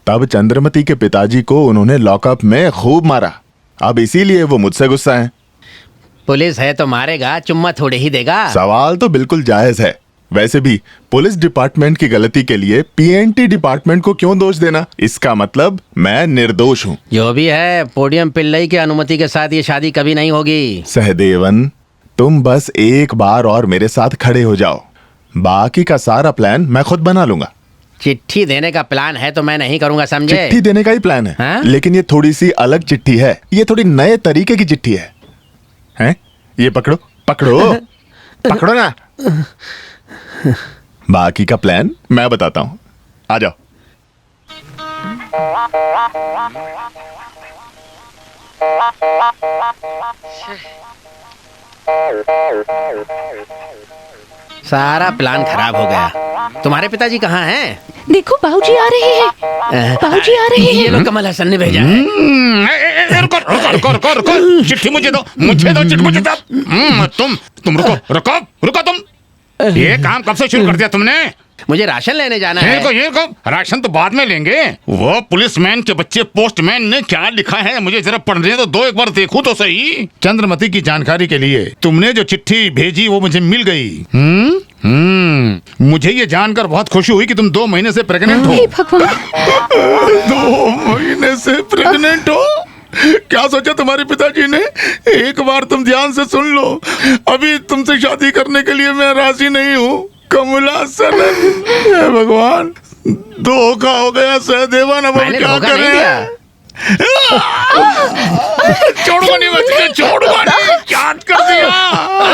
तब चंद्रमती के पिताजी को उन्होंने लॉकअप में खूब मारा। अब इसीलिए वो मुझसे गुस्सा है। पुलिस है तो मारेगा, चुम्मा थोड़े ही देगा। सवाल तो बिल्कुल जायज है। वैसे भी पुलिस डिपार्टमेंट की गलती के लिए पीएनटी डिपार्टमेंट को क्यों दोष देना? इसका मतलब मैं निर्दोष हूँ। जो भी है, पोडियम पिल्लई की अनुमति के साथ ये शादी कभी नहीं होगी। सहदेवन, तुम बस एक बार और मेरे साथ खड़े हो जाओ। बाकी का सारा प्लान मैं खुद बना लूंगा। चिट्ठी देने का प्लान है तो मैं नहीं करूंगा, समझे? चिट्ठी देने का ही प्लान है। हाँ? लेकिन ये थोड़ी सी अलग चिट्ठी है। ये थोड़ी नए तरीके की चिट्ठी है। हैं? ये पकड़ो पकड़ो पकड़ो ना। बाकी का प्लान मैं बताता हूं। आ जाओ। सारा प्लान खराब हो गया। तुम्हारे पिताजी कहाँ हैं? देखो बाबूजी आ रहे हैं। बाबूजी आ रहे ये हैं। लो, कमल हसन ने भेजा है। रुको, चिट्ठी मुझे दो, चिट्ठी मुझे दो। तुम रुको तुम। ये काम कब से शुरू कर दिया तुमने? मुझे राशन लेने जाना है। ये को राशन तो बाद में लेंगे। वो पुलिसमैन के बच्चे पोस्टमैन ने क्या लिखा है मुझे जरा पढ़ने तो दो, एक बार देखूं तो सही। चंद्रमती की जानकारी के लिए तुमने जो चिट्ठी भेजी वो मुझे मिल गई। मुझे ये जानकर बहुत खुशी हुई कि तुम 2 महीने से प्रेग्नेंट हो। 2 महीने से प्रेग्नेंट हो? क्या सोचा तुम्हारे पिताजी ने? एक बार तुम ध्यान से सुन लो, अभी तुमसे शादी करने के लिए मैं राजी नहीं हूँ। कमला सनन, हे भगवान, धोखा हो गया सहदेवन। अब हम क्या करें? छोड़ूंगा नहीं मैं तुझे, छोड़ूंगा नहीं। याद कर दिया,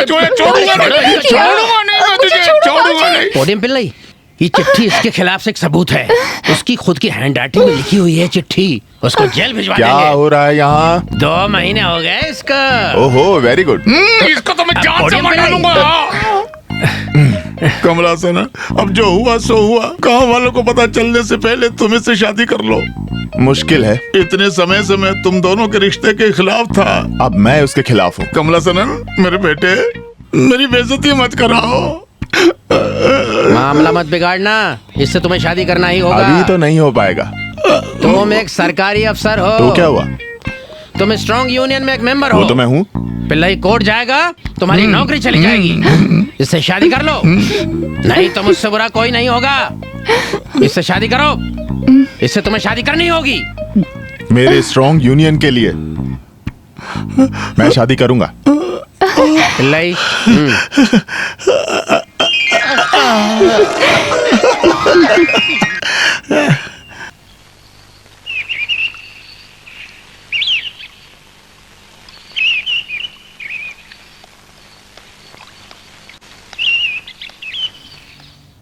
छोड़ूंगा नहीं मैं तुझे, छोड़ूंगा नहीं। पोडियम पिल्लई, ये चिट्ठी इसके खिलाफ से एक सबूत है। उसकी खुद की हैंड राइटिंग में लिखी हुई है चिट्ठी। उसको जेल भिजवा देंगे। क्या हो रहा है यहाँ? 2 महीने हो गए इसका। ओहो, वेरी गुड। इसको तो मैं जान से मार डालूंगा। कमला सना, अब जो हुआ सो हुआ। गाँव वालों को पता चलने से पहले तुम इससे शादी कर लो। मुश्किल है। इतने समय से मैं तुम दोनों के रिश्ते के खिलाफ था, अब मैं उसके खिलाफ हूँ। कमला सनन, मेरे बेटे, मेरी बेइज्जती मत कराओ। मामला मत बिगाड़ना, इससे तुम्हें शादी करना ही होगा। अभी तो नहीं हो पाएगा। तुम एक सरकारी अफसर हो। तो क्या हुआ? तुम स्ट्रॉन्ग यूनियन में एक मेंबर हो। वो तो मैं हूँ। पिल्लई कोर्ट जाएगा, तुम्हारी नौकरी चली जाएगी। इससे शादी कर लो, नहीं तो मुझसे बुरा कोई नहीं होगा। इससे शादी करो, इससे तुम्हें शादी करनी होगी। मेरे स्ट्रॉन्ग यूनियन के लिए मैं शादी करूंगा। पिल्लई,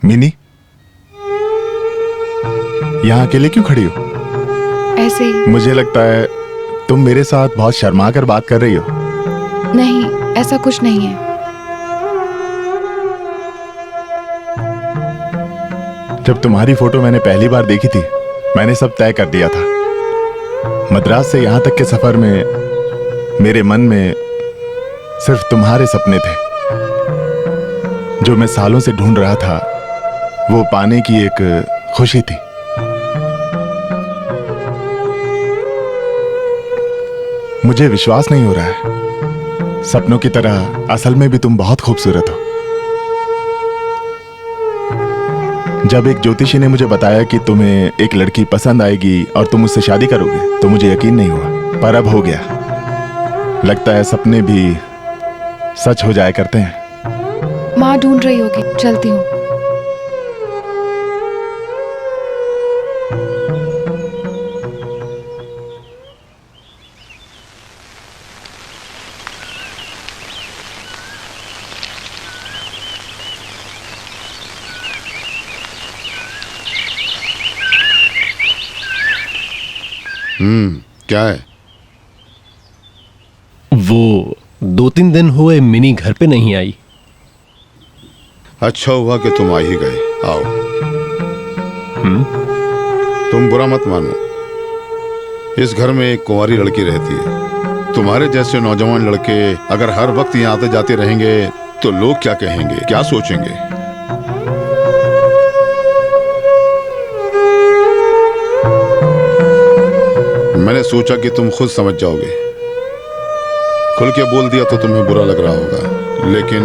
मिनी, यहाँ अकेले क्यों खड़ी हो? ऐसे ही। मुझे लगता है तुम मेरे साथ बहुत शर्मा कर बात कर रही हो। नहीं, ऐसा कुछ नहीं है। जब तुम्हारी फोटो मैंने पहली बार देखी थी, मैंने सब तय कर दिया था। मद्रास से यहाँ तक के सफर में मेरे मन में सिर्फ तुम्हारे सपने थे। जो मैं सालों से ढूंढ रहा था, वो पाने की एक खुशी थी। मुझे विश्वास नहीं हो रहा है, सपनों की तरह असल में भी तुम बहुत खूबसूरत हो। जब एक ज्योतिषी ने मुझे बताया कि तुम्हें एक लड़की पसंद आएगी और तुम उससे शादी करोगे, तो मुझे यकीन नहीं हुआ, पर अब हो गया। लगता है सपने भी सच हो जाया करते हैं। माँ ढूंढ रही होगी, चलती हूँ। क्या है? वो 2-3 दिन हुए मिनी घर पे नहीं आई। अच्छा हुआ कि तुम आ ही गए। आओ। तुम बुरा मत मानो, इस घर में एक कुंवारी लड़की रहती है। तुम्हारे जैसे नौजवान लड़के अगर हर वक्त यहाँ आते जाते रहेंगे तो लोग क्या कहेंगे, क्या सोचेंगे? मैंने सोचा कि तुम खुद समझ जाओगे। खुल के बोल दिया तो तुम्हें बुरा लग रहा होगा, लेकिन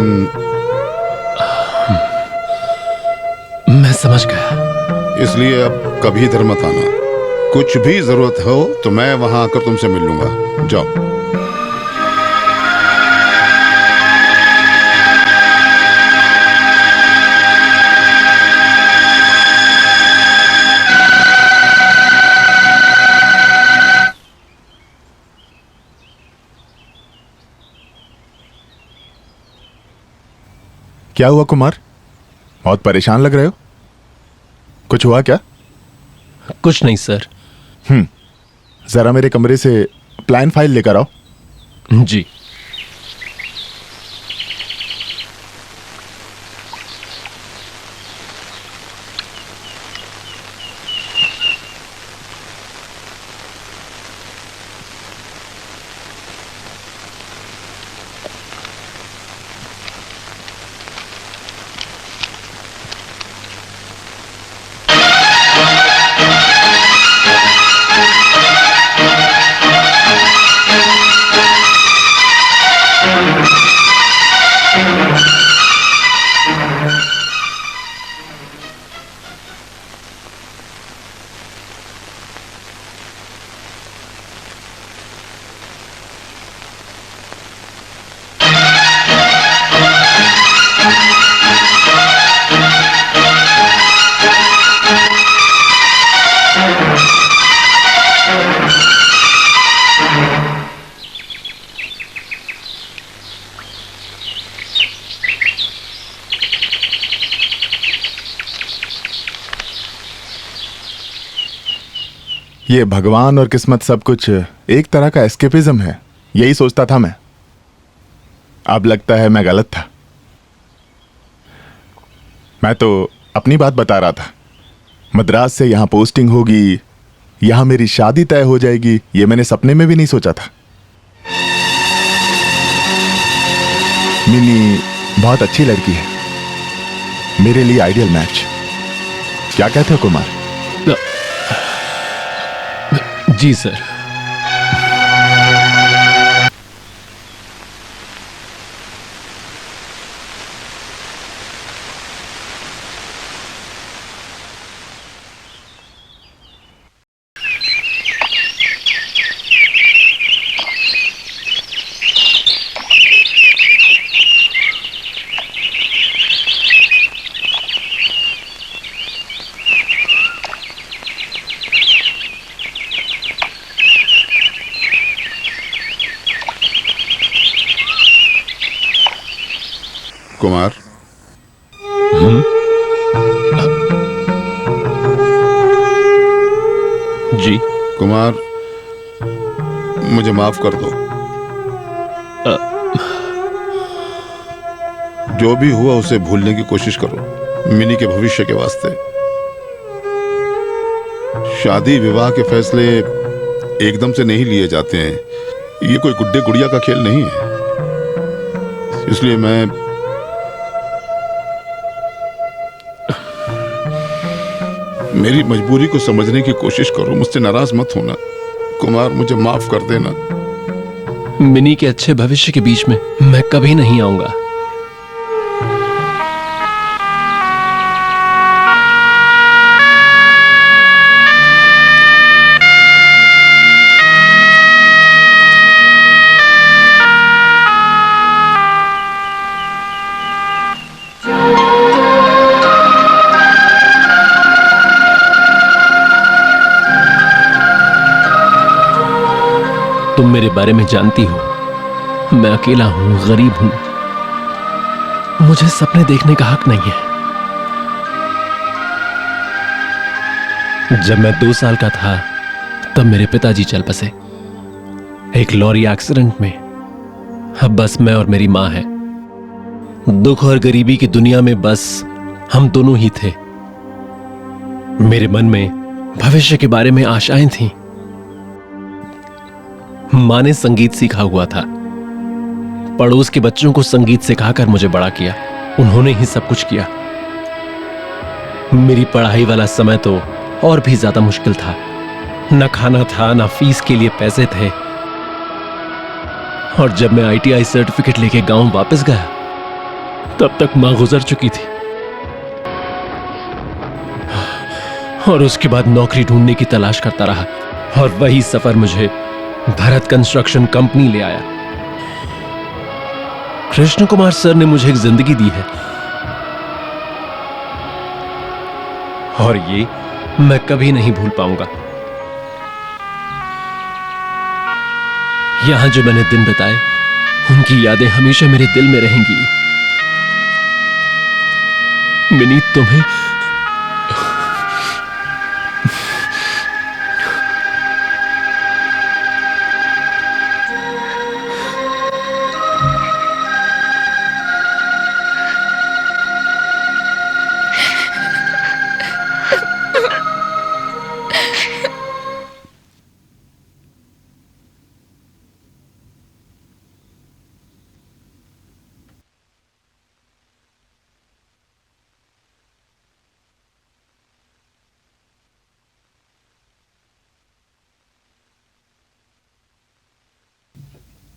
मैं समझ गया। इसलिए अब कभी इधर मत आना। कुछ भी जरूरत हो तो मैं वहां आकर तुमसे मिल लूंगा। जाओ। क्या हुआ कुमार, बहुत परेशान लग रहे हो? कुछ हुआ क्या? कुछ नहीं सर। जरा मेरे कमरे से प्लान फाइल लेकर आओ। जी। ये भगवान और किस्मत सब कुछ एक तरह का एस्केपिज्म है, यही सोचता था मैं। अब लगता है मैं गलत था। मैं तो अपनी बात बता रहा था। मद्रास से यहां पोस्टिंग होगी, यहां मेरी शादी तय हो जाएगी, ये मैंने सपने में भी नहीं सोचा था। मिनी बहुत अच्छी लड़की है, मेरे लिए आइडियल मैच। क्या कहते हो कुमार? जी सर। कुमार, जी कुमार, मुझे माफ कर दो। जो भी हुआ उसे भूलने की कोशिश करो, मिनी के भविष्य के वास्ते। शादी विवाह के फैसले एकदम से नहीं लिए जाते हैं, ये कोई गुड्डे गुड़िया का खेल नहीं है। इसलिए मैं मेरी मजबूरी को समझने की कोशिश करो, मुझसे नाराज मत होना। कुमार, मुझे माफ कर देना। मिनी के अच्छे भविष्य के बीच में मैं कभी नहीं आऊंगा। तुम मेरे बारे में जानती हो, मैं अकेला हूं, गरीब हूं, मुझे सपने देखने का हक नहीं है। जब मैं 2 साल का था तब मेरे पिताजी चल बसे। एक लॉरी एक्सीडेंट में अब बस मैं और मेरी माँ है। दुख और गरीबी की दुनिया में बस हम दोनों ही थे। मेरे मन में भविष्य के बारे में आशाएं थीं। माँ ने संगीत सीखा हुआ था। पड़ोस के बच्चों को संगीत सिखाकर मुझे बड़ा किया। उन्होंने ही सब कुछ किया। मेरी पढ़ाई वाला समय तो और भी ज्यादा मुश्किल था। न खाना था, न फीस के लिए पैसे थे। और जब मैं ITI सर्टिफिकेट लेके गांव वापस गया, तब तक मां गुजर चुकी थी। और उसके बाद नौकरी ढूंढने की तलाश करता रहा, और वही सफर मुझे भरत कंस्ट्रक्शन कंपनी ले आया। कृष्ण कुमार सर ने मुझे एक जिंदगी दी है, और ये मैं कभी नहीं भूल पाऊंगा। यहां जो मैंने दिन बिताए, उनकी यादें हमेशा मेरे दिल में रहेंगी। मिनी, तुम्हें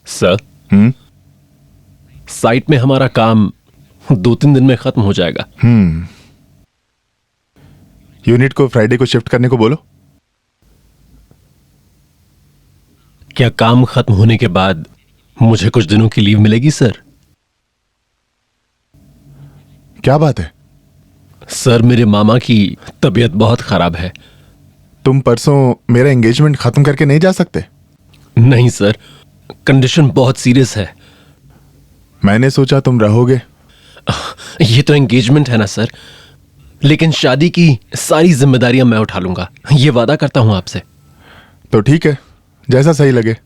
सर, साइट में हमारा काम 2-3 दिन में खत्म हो जाएगा। यूनिट को फ्राइडे को शिफ्ट करने को बोलो। क्या काम खत्म होने के बाद मुझे कुछ दिनों की लीव मिलेगी सर? क्या बात है? सर, मेरे मामा की तबीयत बहुत खराब है। तुम परसों मेरा एंगेजमेंट खत्म करके नहीं जा सकते? नहीं सर, कंडीशन बहुत सीरियस है। मैंने सोचा तुम रहोगे। ये तो एंगेजमेंट है ना सर, लेकिन शादी की सारी जिम्मेदारियां मैं उठा लूंगा, ये वादा करता हूं आपसे। तो ठीक है, जैसा सही लगे।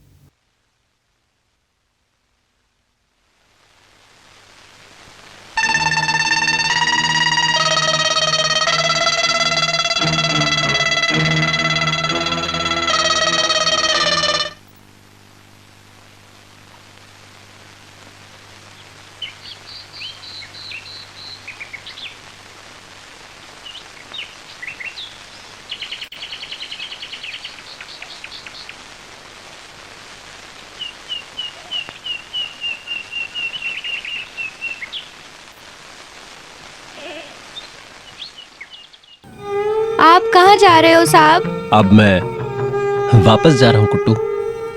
आप कहाँ जा रहे हो साहब? अब मैं वापस जा रहा हूं कुट्टू।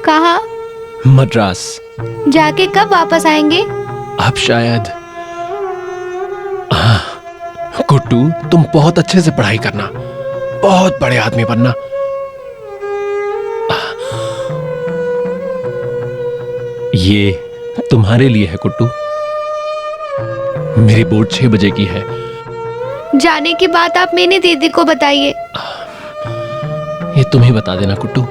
कहाँ? मद्रास। जाके कब वापस आएंगे? अब शायद। कुट्टू, तुम बहुत अच्छे से पढ़ाई करना, बहुत बड़े आदमी बनना। ये तुम्हारे लिए है कुट्टू। मेरी बोर्ड 6 बजे की है। जाने की बात आप मेरी दीदी को बताइए। ये तुम ही बता देना कुट्टू।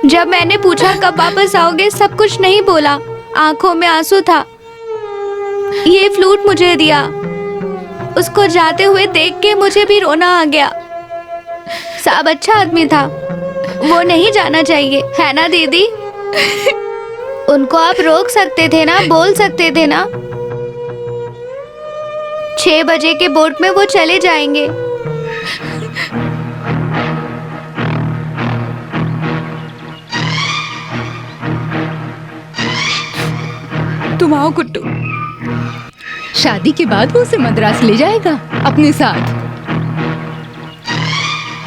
जब मैंने पूछा कब वापस आओगे, सब कुछ नहीं बोला, आंखों में आंसू था। ये फ्लूट मुझे दिया, उसको जाते हुए देख के मुझे भी रोना आ गया। साहब अच्छा आदमी था, वो नहीं जाना चाहिए, है ना दीदी? उनको आप रोक सकते थे ना, बोल सकते थे ना। 6 बजे के बोट में वो चले जाएंगे। तुम आओ कुट्टू। शादी के बाद वो उसे मद्रास ले जाएगा अपने साथ।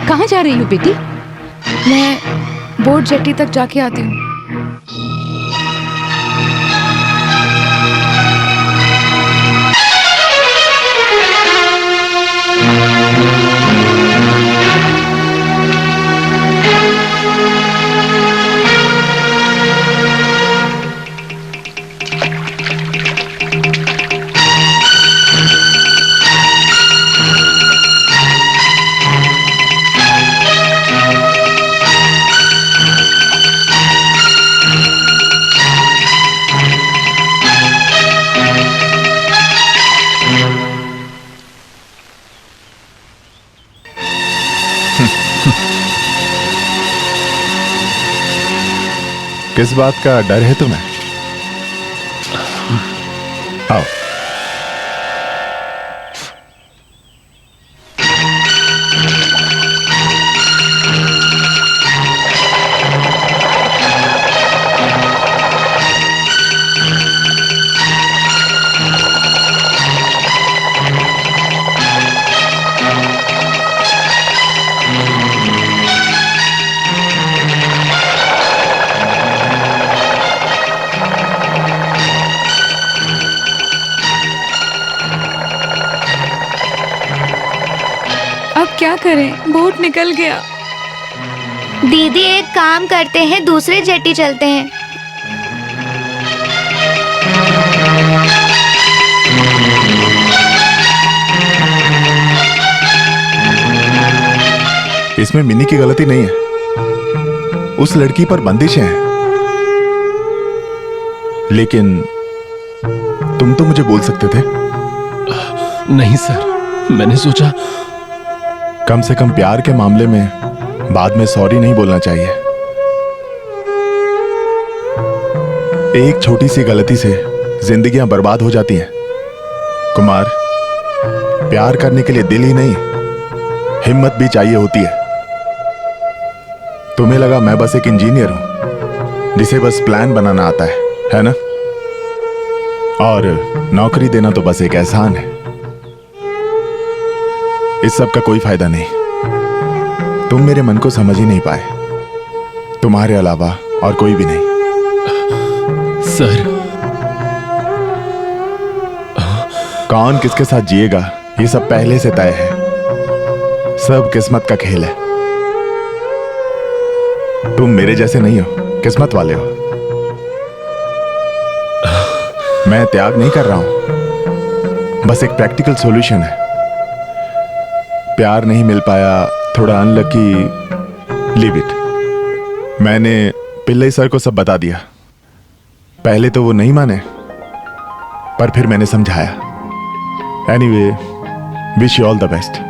कहाँ जा रही हो बेटी? मैं बोट जेट्टी तक जाके आती हूँ। किस बात का डर है तुम्हें? आओ। अब क्या करें, बोट निकल गया। दीदी एक काम करते हैं, दूसरे जेटी चलते हैं। इसमें मिनी की गलती नहीं है, उस लड़की पर बंदिशें हैं। लेकिन तुम तो मुझे बोल सकते थे। नहीं सर, मैंने सोचा कम से कम प्यार के मामले में बाद में सॉरी नहीं बोलना चाहिए। एक छोटी सी गलती से जिंदगियां बर्बाद हो जाती हैं। कुमार, प्यार करने के लिए दिल ही नहीं, हिम्मत भी चाहिए होती है। तुम्हें लगा मैं बस एक इंजीनियर हूं जिसे बस प्लान बनाना आता है ना? और नौकरी देना तो बस एक एहसान है। इस सब का कोई फायदा नहीं। तुम मेरे मन को समझ ही नहीं पाए, तुम्हारे अलावा और कोई भी नहीं। सर, कौन किसके साथ जिएगा ये सब पहले से तय है। सब किस्मत का खेल है। तुम मेरे जैसे नहीं हो, किस्मत वाले हो। मैं त्याग नहीं कर रहा हूं, बस एक प्रैक्टिकल सॉल्यूशन है। प्यार नहीं मिल पाया, थोड़ा अनलकी, लीव इट। मैंने पिल्लई सर को सब बता दिया। पहले तो वो नहीं माने, पर फिर मैंने समझाया। Anyway, wish you all the best.